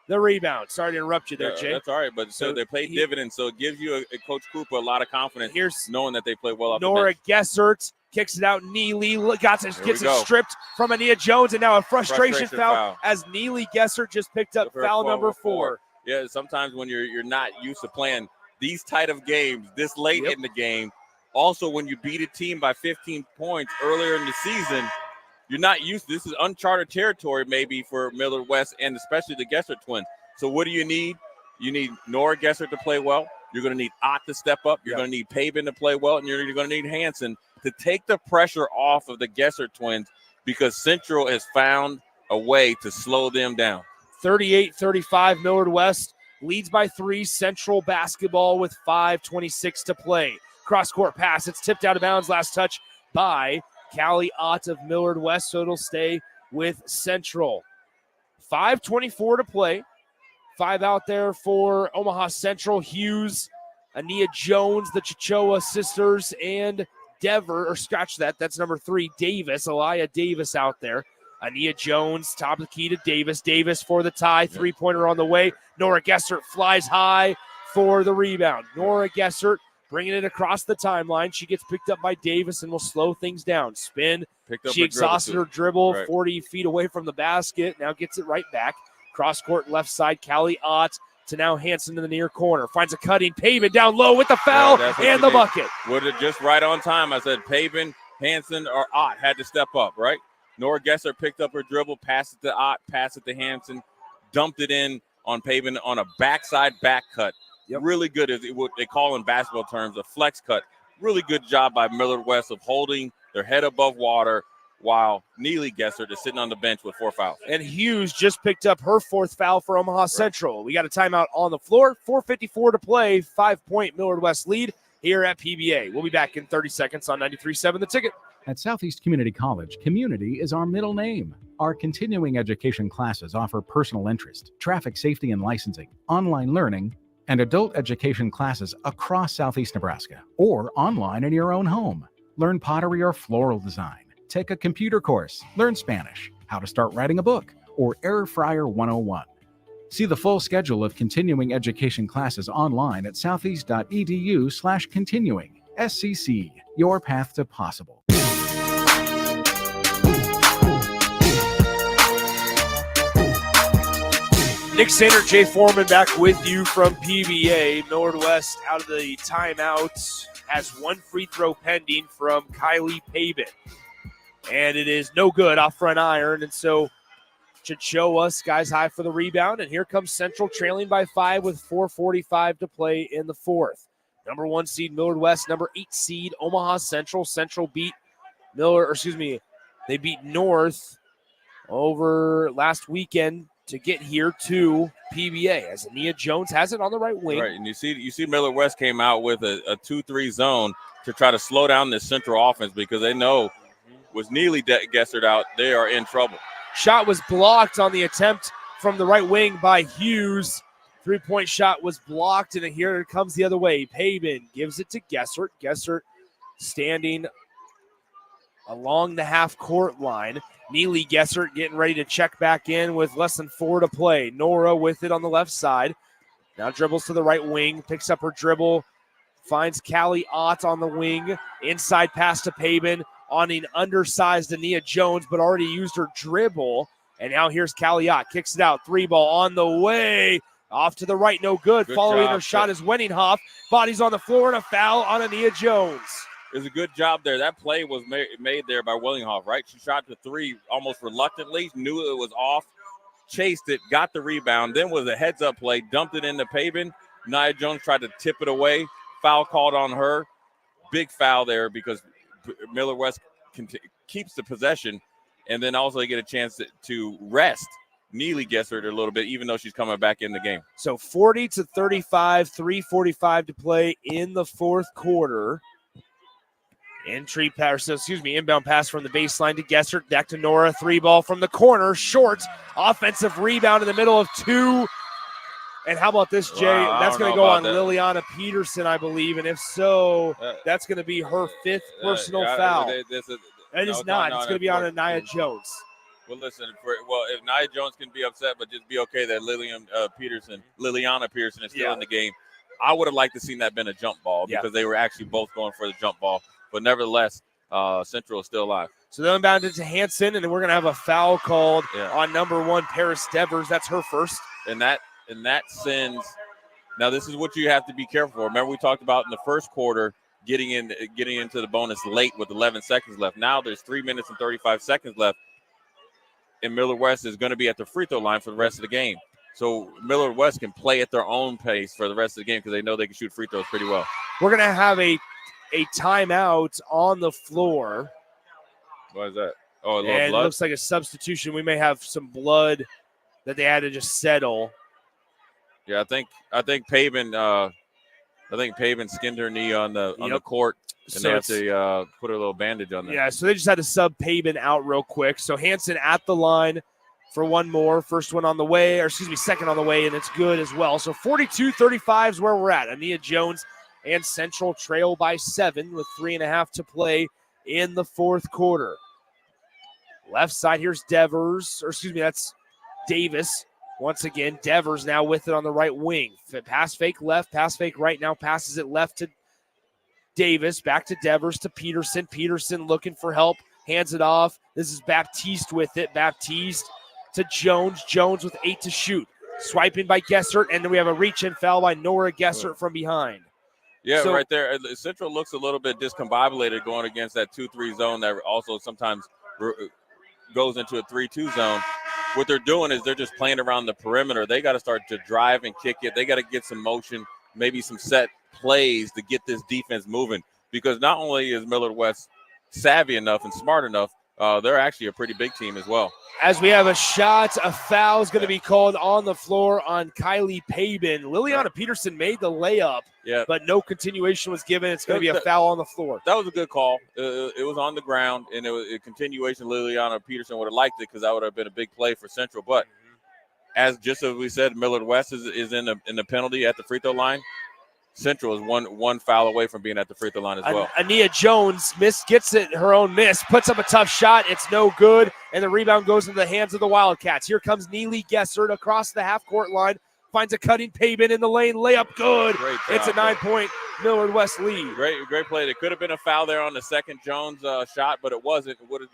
Speaker 1: the rebound. Sorry to interrupt you there, Jay.
Speaker 4: That's all right, but so they play dividends, so it gives you a Coach Cooper a lot of confidence.
Speaker 1: Here's
Speaker 4: knowing that they play well off
Speaker 1: Nora
Speaker 4: the bench.
Speaker 1: Gessert kicks it out. Neely gets it stripped from Ania Jones, and now a frustration foul as Neely Gessert just picked up foul number 4.
Speaker 4: Yeah, sometimes when you're not used to playing these tight of games this late in the game, also when you beat a team by 15 points earlier in the season, you're not used to this. Is uncharted territory maybe for Millard West and especially the Gessert twins. So what do you need? You need Nora Gessert to play well. You're going to need Ott to step up. You're going to need Pabin to play well. And you're going to need Hanson to take the pressure off of the Gessert twins because Central has found a way to slow them down.
Speaker 1: 38-35, Millard West leads by 3. Central basketball with 5:26 to play. Cross-court pass. It's tipped out of bounds. Last touch by Callie Ott of Millard West, so it'll stay with Central. 5:24 to play. 5 out there for Omaha Central. Hughes, Ania Jones, the Chichoa sisters, and that's number 3, Davis, Elia Davis out there. Ania Jones, top of the key to Davis. Davis for the tie, 3-pointer on the way. Nora Gessert flies high for the rebound. Nora Gessert bringing it across the timeline. She gets picked up by Davis and will slow things down. Spin. She exhausted her dribble 40 feet away from the basket. Now gets it right back. Cross-court left side, Callie Ott to now Hanson in the near corner. Finds a cutting. Pavin down low with the foul and the bucket.
Speaker 4: Would have just right on time. I said Pavin, Hanson, or Ott had to step up, right? Nora Gesser picked up her dribble, passed it to Ott, passed it to Hanson, dumped it in on Pavin on a backside back cut. Really good, what they call in basketball terms, a flex cut. Really good job by Millard West of holding their head above water while Neely Gessert is sitting on the bench with 4 fouls.
Speaker 1: And Hughes just picked up her 4th foul for Omaha Central. We got a timeout on the floor. 4:54 to play. 5-point Millard West lead here at PBA. We'll be back in 30 seconds on 93.7 The Ticket.
Speaker 6: At Southeast Community College, community is our middle name. Our continuing education classes offer personal interest, traffic safety and licensing, online learning, and adult education classes across Southeast Nebraska or online in your own home. Learn pottery or floral design. Take a computer course, learn Spanish, how to start writing a book, or Air Fryer 101. See the full schedule of continuing education classes online at southeast.edu/continuing. SCC, your path to possible.
Speaker 1: Nick Sainer, Jay Foreman back with you from PBA. Millard West out of the timeout has 1 free throw pending from Kylie Pavin. And it is no good off front iron. And so Chichoa skies high for the rebound. And here comes Central trailing by 5 with 4:45 to play in the 4th. Number 1 seed Millard West, number 8 seed Omaha Central. Central beat they beat North over last weekend to get here to PBA as Ania Jones has it on the right wing.
Speaker 4: Right, and you see Millard West came out with a 2-3 zone to try to slow down this Central offense because they know with Neely Gessert out, they are in trouble.
Speaker 1: Shot was blocked on the attempt from the right wing by Hughes. 3-point shot was blocked, and here it comes the other way. Pavin gives it to Gessert. Gessert standing along the half-court line. Neely Gessert getting ready to check back in with less than 4 to play. Nora with it on the left side. Now dribbles to the right wing, picks up her dribble, finds Callie Ott on the wing. Inside pass to Pabin on an undersized Ania Jones, but already used her dribble. And now here's Callie Ott, kicks it out. 3-ball on the way. Off to the right, no good. Following her shot is Wenninghoff. Bodies on the floor and a foul on Ania Jones.
Speaker 4: It was a good job there. That play was made there by Willinghoff, right? She shot the 3 almost reluctantly, knew it was off, chased it, got the rebound, then was a heads-up play, dumped it into Pabin. Nia Jones tried to tip it away. Foul called on her. Big foul there because Millard West keeps the possession, and then also they get a chance to rest Neely Gessert a little bit, even though she's coming back in the game.
Speaker 1: So 40-35, 3:45 to play in the fourth quarter. Inbound pass from the baseline to Gessert, back to Nora, 3-ball from the corner, short, offensive rebound in the middle of 2. And how about this, Jay?
Speaker 4: Wow,
Speaker 1: that's going to go on Liliana Peterson, I believe, and if so, that's going to be her 5th personal foul. It is not. It's going to be on Nia Jones.
Speaker 4: Well, listen, if Nia Jones can be upset, but just be okay that Liliana Pearson is still in the game. I would have liked to seen that been a jump ball because they were actually both going for the jump ball. But nevertheless, Central is still alive.
Speaker 1: So they'll inbound it to Hanson, and then we're going to have a foul called on number 1, Paris Devers. That's her first.
Speaker 4: And that sends – now this is what you have to be careful for. Remember we talked about in the first quarter getting into the bonus late with 11 seconds left. Now there's 3 minutes and 35 seconds left. And Millard West is going to be at the free throw line for the rest of the game. So Millard West can play at their own pace for the rest of the game because they know they can shoot free throws pretty well.
Speaker 1: We're going to have a timeout on the floor.
Speaker 4: What is that? Oh, a little
Speaker 1: and
Speaker 4: blood?
Speaker 1: It looks like a substitution. We may have some blood that they had to just settle.
Speaker 4: Yeah, I think Pabin skinned her knee on the court. And they have to put a little bandage on there.
Speaker 1: Yeah, so they just had to sub Pabin out real quick. So Hanson at the line for one more. Second on the way, and it's good as well. So 42-35 is where we're at. Ania Jones and Central trail by 7 with 3.5 to play in the fourth quarter. Left side, here's that's Davis. Once again, Devers now with it on the right wing. Pass fake left, pass fake right. Now passes it left to Davis, back to Devers to Peterson. Peterson looking for help, hands it off. This is Baptiste with it. Baptiste to Jones. Jones with 8 to shoot. Swiping by Gessert, and then we have a reach-in foul by Nora Gessert from behind.
Speaker 4: Yeah, right there. Central looks a little bit discombobulated going against that 2-3 zone that also sometimes goes into a 3-2 zone. What they're doing is they're just playing around the perimeter. They got to start to drive and kick it. They got to get some motion, maybe some set plays to get this defense moving, because not only is Millard West savvy enough and smart enough, they're actually a pretty big team as well.
Speaker 1: As we have a foul is going to be called on the floor on Kylie Pabin. Liliana Peterson made the layup, but no continuation was given. It's going to be a foul on the floor.
Speaker 4: That was a good call. It was on the ground, and it was a continuation. Liliana Peterson would have liked it because that would have been a big play for Central. But as we said, Millard West is in the penalty at the free throw line. Central is one foul away from being at the free throw line as well.
Speaker 1: Ania Jones gets it, her own miss, puts up a tough shot. It's no good, and the rebound goes into the hands of the Wildcats. Here comes Neely Gessert across the half-court line, finds a cutting Pabin in the lane, layup good. It's a 9-point Millard West lead.
Speaker 4: Great play. There could have been a foul there on the second Jones shot, but it wasn't. What did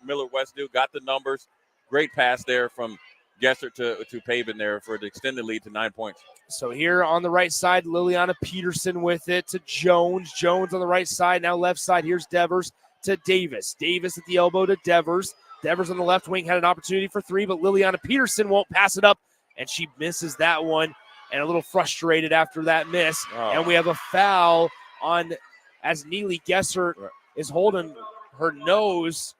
Speaker 4: Millard West do? Got the numbers. Great pass there from Gessert to Pabin there for the extended lead to 9 points.
Speaker 1: So here on the right side, Liliana Peterson with it to Jones. Jones on the right side. Now left side, here's Devers to Davis. Davis at the elbow to Devers. Devers on the left wing had an opportunity for 3, but Liliana Peterson won't pass it up, and she misses that one, and a little frustrated after that miss. And we have a foul on as Neely Gessert is holding her nose.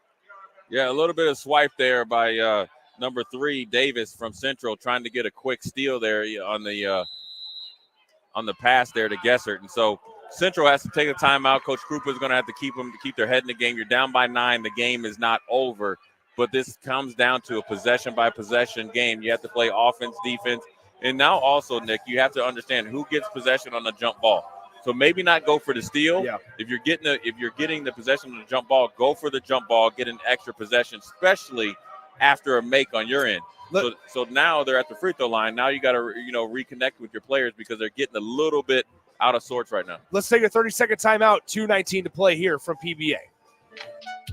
Speaker 4: Yeah, a little bit of swipe there by number 3, Davis from Central, trying to get a quick steal there on the pass there to Gessert. And so Central has to take a timeout. Coach Krupa is going to have to keep their head in the game. You're down by 9. The game is not over, but this comes down to a possession-by-possession game. You have to play offense, defense, and now also, Nick, you have to understand who gets possession on the jump ball. So maybe not go for the steal.
Speaker 1: Yeah.
Speaker 4: If you're getting the possession of the jump ball, go for the jump ball, get an extra possession, especially after a make on your end. So now they're at the free throw line. Now you got to reconnect with your players because they're getting a little bit out of sorts right now.
Speaker 1: Let's take a 30-second timeout. 2:19 to play here from PBA.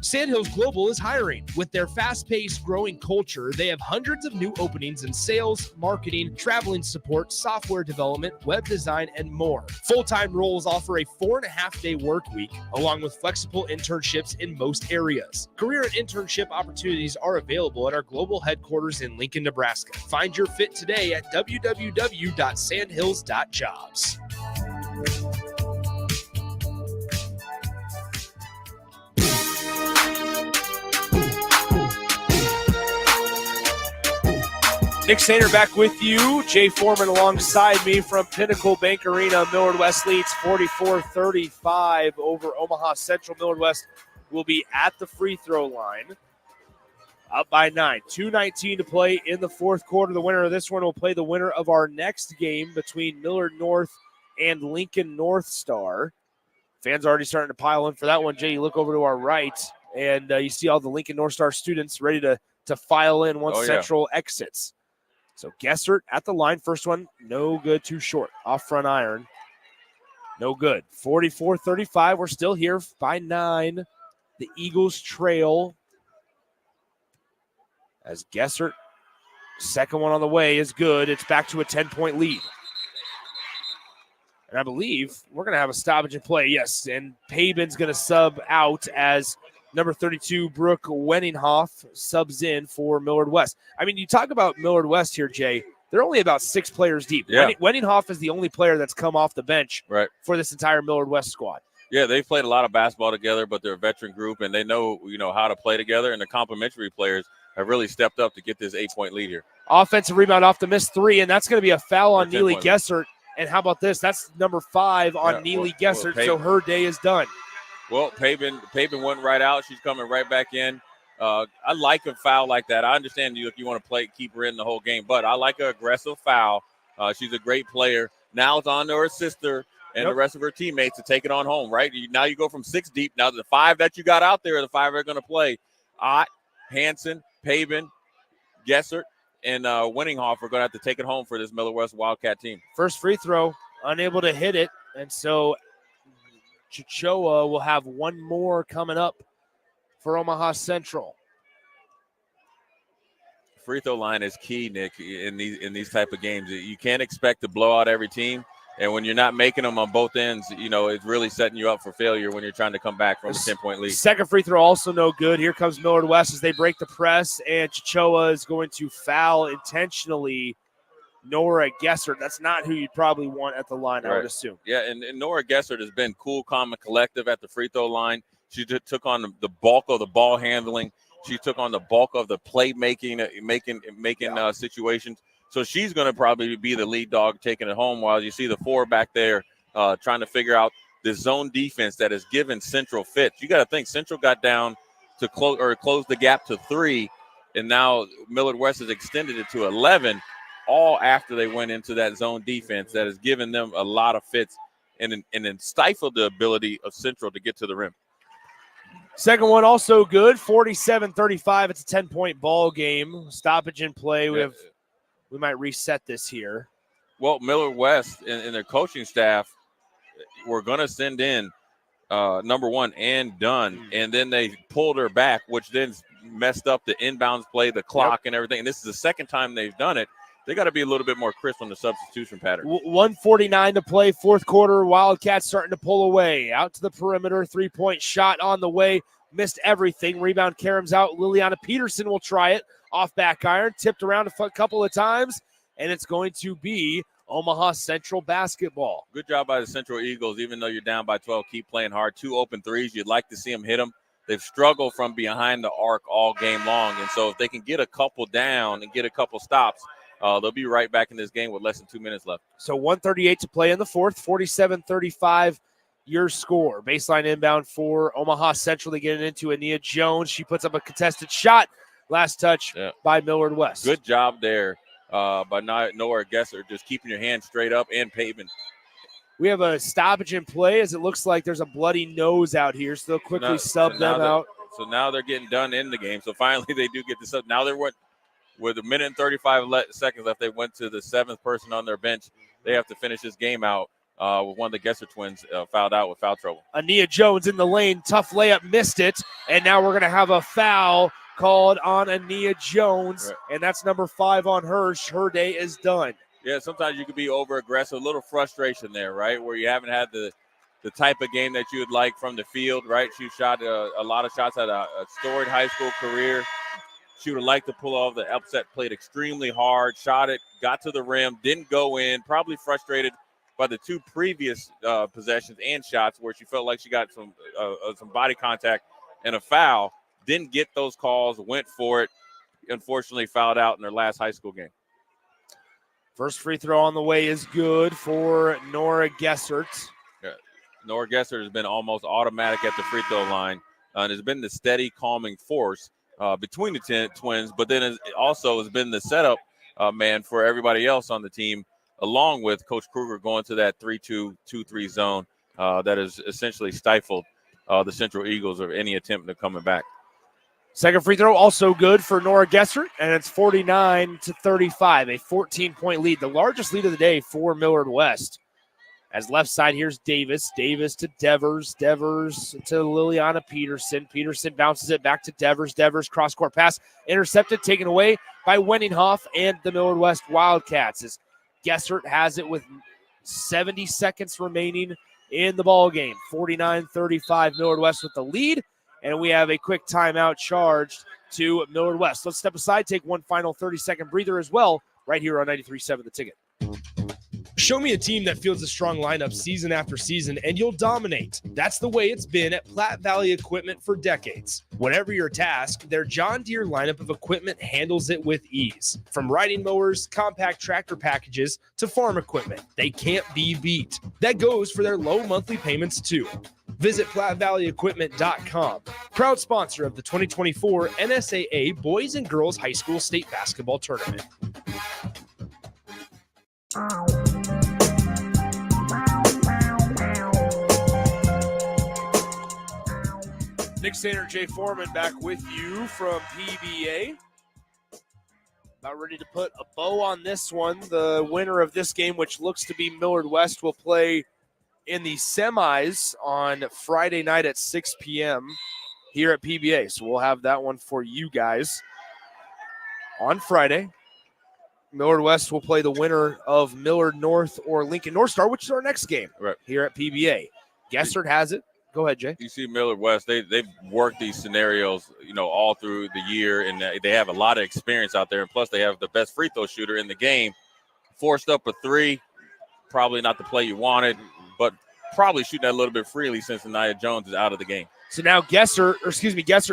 Speaker 20: Sandhills Global is hiring. With their fast-paced, growing culture, they have hundreds of new openings in sales, marketing, traveling support, software development, web design, and more. Full-time roles offer a 4.5-day work week, along with flexible internships in most areas. Career and internship opportunities are available at our global headquarters in Lincoln, Nebraska. Find your fit today at www.sandhills.jobs.
Speaker 1: Nick Sainer back with you. Jay Foreman alongside me from Pinnacle Bank Arena. Millard West leads 44-35 over Omaha Central. Millard West will be at the free throw line. Up by 9. 2:19 to play in the fourth quarter. The winner of this one will play the winner of our next game between Millard North and Lincoln North Star. Fans already starting to pile in for that one. Jay, you look over to our right, and you see all the Lincoln North Star students ready to file in once Central exits. So Gessert at the line. First one, no good, too short. Off front iron. No good. 44-35. We're still here by 9. The Eagles trail as Gessert, second one on the way, is good. It's back to a 10-point lead. And I believe we're going to have a stoppage in play. Yes, and Pabin's going to sub out as number 32, Brooke Wenninghoff, subs in for Millard West. I mean, you talk about Millard West here, Jay. They're only about 6 players deep.
Speaker 4: Yeah.
Speaker 1: Wenninghoff is the only player that's come off the bench for this entire Millard West squad.
Speaker 4: Yeah, they've played a lot of basketball together, but they're a veteran group, and they know how to play together, and the complementary players have really stepped up to get this 8-point lead here.
Speaker 1: Offensive rebound off the missed 3, and that's going to be a foul on Neely Gessert. And how about this? That's number 5 on Neely Gessert, so her day is done.
Speaker 4: Well, Pabin went right out. She's coming right back in. I like a foul like that. I understand you if you want to keep her in the whole game, but I like an aggressive foul. She's a great player. Now it's on to her sister and the rest of her teammates to take it on home, right? Now you go from 6 deep. Now the 5 that you got out there are the 5 that are going to play. Ott, Hanson, Pabin, Gessert, and Wenninghoff are going to have to take it home for this Millard West Wildcat team.
Speaker 1: First free throw, unable to hit it, and so Chichoa will have one more coming up for Omaha Central.
Speaker 4: Free throw line is key, Nick, in these type of games. You can't expect to blow out every team, and when you're not making them on both ends, it's really setting you up for failure when you're trying to come back from a 10-point lead.
Speaker 1: Second free throw also no good. Here comes Millard West as they break the press, and Chichoa is going to foul intentionally Nora Gessert. That's not who you'd probably want at the line, I would assume.
Speaker 4: Yeah, and Nora Gessert has been cool, calm, and collective at the free throw line. She took on the bulk of the ball handling. She took on the bulk of the play making situations. So she's going to probably be the lead dog taking it home while you see the 4 back there trying to figure out the zone defense that has given Central fits. You got to think Central got down to close the gap to 3, and now Millard West has extended it to 11. All after they went into that zone defense that has given them a lot of fits and stifled the ability of Central to get to the rim.
Speaker 1: Second one also good, 47-35. It's a 10-point ball game. Stoppage in play. We might reset this here.
Speaker 4: Well, Millard West and their coaching staff were going to send in number 1 and Dunn, and then they pulled her back, which then messed up the inbounds play, the clock, and everything. And this is the second time they've done it. They got to be a little bit more crisp on the substitution pattern.
Speaker 1: 1:49 to play, fourth quarter. Wildcats starting to pull away. Out to the perimeter, 3-point shot on the way. Missed everything. Rebound Karam's out. Liliana Peterson will try it. Off back iron. Tipped around a couple of times. And it's going to be Omaha Central basketball.
Speaker 4: Good job by the Central Eagles. Even though you're down by 12, keep playing hard. 2 open threes. You'd like to see them hit them. They've struggled from behind the arc all game long. And so if they can get a couple down and get a couple stops, they'll be right back in this game with less than 2 minutes left.
Speaker 1: So 1:38 to play in the fourth, 47-35 your score. Baseline inbound for Omaha Central. They get it into Ania Jones. She puts up a contested shot. Last touch by Millard West.
Speaker 4: Good job there by Nora Gessert, just keeping your hand straight up and paving.
Speaker 1: We have a stoppage in play as it looks like there's a bloody nose out here, so they'll quickly sub them out.
Speaker 4: So now they're getting done in the game. So finally they do get this up. Now they're with a minute and 35 seconds left. They went to the 7th person on their bench. They have to finish this game out with one of the Gesser twins fouled out with foul trouble.
Speaker 1: Ania Jones in the lane. Tough layup, missed it. And now we're going to have a foul called on Ania Jones,
Speaker 4: right.
Speaker 1: And that's number 5 on her. Her day is done.
Speaker 4: Yeah, sometimes you could be over-aggressive, a little frustration there, right, where you haven't had the type of game that you would like from the field, right? She shot a lot of shots, had a storied high school career. She would have liked to pull off the upset, played extremely hard, shot it, got to the rim, didn't go in, probably frustrated by the 2 previous possessions and shots where she felt like she got some body contact and a foul, didn't get those calls, went for it, unfortunately fouled out in their last high school game.
Speaker 1: First free throw on the way is good for Nora Gessert.
Speaker 4: Yeah. Nora Gessert has been almost automatic at the free throw line and has been the steady, calming force between the twins, but then it also has been the setup man for everybody else on the team, along with Coach Kruger going to that 3-2-2-3 zone that has essentially stifled the Central Eagles of any attempt to coming back.
Speaker 1: Second free throw also good for Nora Gessert, and it's 49-35, a 14-point lead, the largest lead of the day for Millard West. As left side, here's Davis. Davis to Devers. Devers to Liliana Peterson. Peterson bounces it back to Devers. Devers cross-court pass intercepted, taken away by Wenninghoff and the Millard West Wildcats. As Gessert has it with 70 seconds remaining in the ball game. 49-35, Millard West with the lead. And we have a quick timeout charged to Millard West. Let's step aside, take one final 30-second breather as well, right here on 93.7 The Ticket. Show me a team that fields a strong lineup season after season, and you'll dominate. That's the way it's been at Platte Valley Equipment for decades. Whatever your task, their John Deere lineup of equipment handles it with ease. From riding mowers, compact tractor packages, to farm equipment, they can't be beat. That goes for their low monthly payments, too. Visit PlatteValleyEquipment.com. Proud sponsor of the 2024 NSAA Boys and Girls High School State Basketball Tournament. Nick Sainer, Jay Foreman back with you from PBA. About ready to put a bow on this one. The winner of this game, which looks to be Millard West, will play in the semis on Friday night at 6 p.m. here at PBA. So we'll have that one for you guys on Friday. Millard West will play the winner of Millard North or Lincoln North Star, which is our next game here at PBA. Gessert has it. Go ahead, Jay.
Speaker 4: You see Millard West, they've worked these scenarios, all through the year, and they have a lot of experience out there. And plus, they have the best free throw shooter in the game. Forced up a 3, probably not the play you wanted, but probably shooting that a little bit freely since Nia Jones is out of the game.
Speaker 1: So now Gessert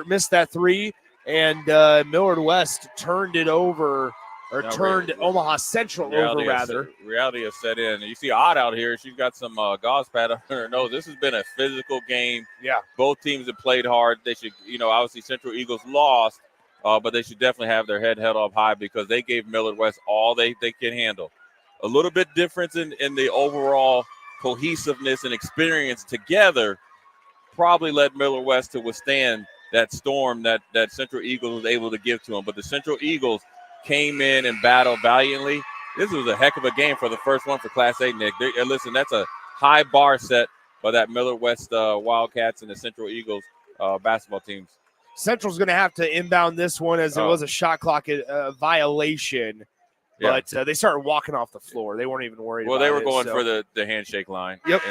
Speaker 1: missed that 3, and Millard West turned it over, or turned Omaha Central over, rather.
Speaker 4: Reality has set in. You see Odd out here. She's got some gauze pad on her nose. This has been a physical game.
Speaker 1: Yeah.
Speaker 4: Both teams have played hard. They should, obviously Central Eagles lost, but they should definitely have their head held up high because they gave Millard West all they can handle. A little bit difference in the overall cohesiveness and experience together probably led Millard West to withstand that storm that Central Eagles was able to give to them. But the Central Eagles came in and battled valiantly. This was a heck of a game for the first one for Class A, Nick. Listen, that's a high bar set by that Millard West Wildcats and the Central Eagles basketball teams.
Speaker 1: Central's going to have to inbound this one as it was a shot clock violation.
Speaker 4: Yeah.
Speaker 1: But they started walking off the floor. They weren't even worried about it.
Speaker 4: Well, they were going for the handshake line.
Speaker 1: Yep.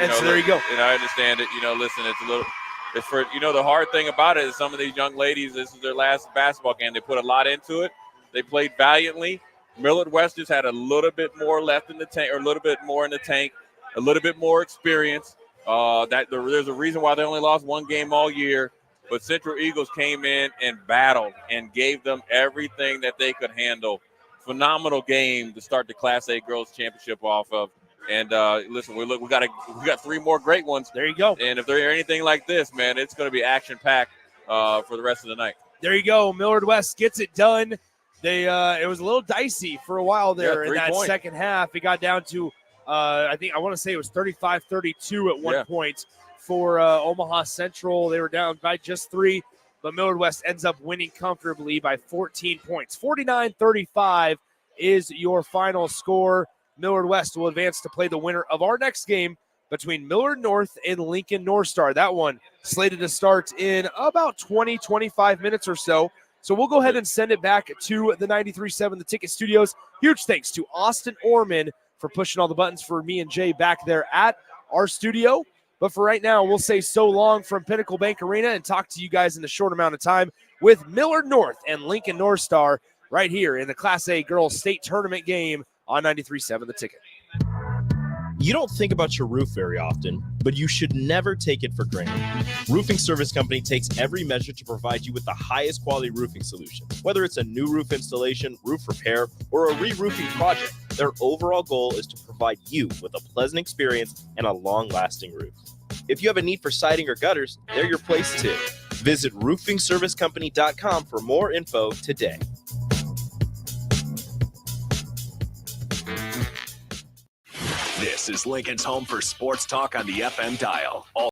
Speaker 4: And,
Speaker 1: so there you go.
Speaker 4: And I understand it. Listen, it's for, the hard thing about it is some of these young ladies, this is their last basketball game. They put a lot into it. They played valiantly. Millard West just had a little bit more left in the tank, or a little bit more in the tank, a little bit more experience. There's a reason why they only lost one game all year. But Central Eagles came in and battled and gave them everything that they could handle. Phenomenal game to start the Class A Girls Championship off of. And listen, we got 3 more great ones.
Speaker 1: There you go.
Speaker 4: And if they're anything like this, man, it's going to be action-packed for the rest of the night.
Speaker 1: There you go. Millard West gets it done. It was a little dicey for a while there in that second half. It got down to I want to say it was 35-32 at one point for Omaha Central. They were down by just 3, but Millard West ends up winning comfortably by 14 points. 49-35 is your final score. Millard West will advance to play the winner of our next game between Millard North and Lincoln North Star. That one slated to start in about 20-25 minutes or so. So we'll go ahead and send it back to the 93.7 The Ticket Studios. Huge thanks to Austin Orman for pushing all the buttons for me and Jay back there at our studio. But for right now, we'll say so long from Pinnacle Bank Arena and talk to you guys in a short amount of time with Millard North and Lincoln North Star right here in the Class A Girls State Tournament game on 93.7 The Ticket.
Speaker 3: You don't think about your roof very often, but you should never take it for granted. Roofing Service Company takes every measure to provide you with the highest quality roofing solution. Whether it's a new roof installation, roof repair, or a re-roofing project, their overall goal is to provide you with a pleasant experience and a long-lasting roof. If you have a need for siding or gutters, they're your place too. Visit roofingservicecompany.com for more info today.
Speaker 8: This is Lincoln's home for sports talk on the FM dial.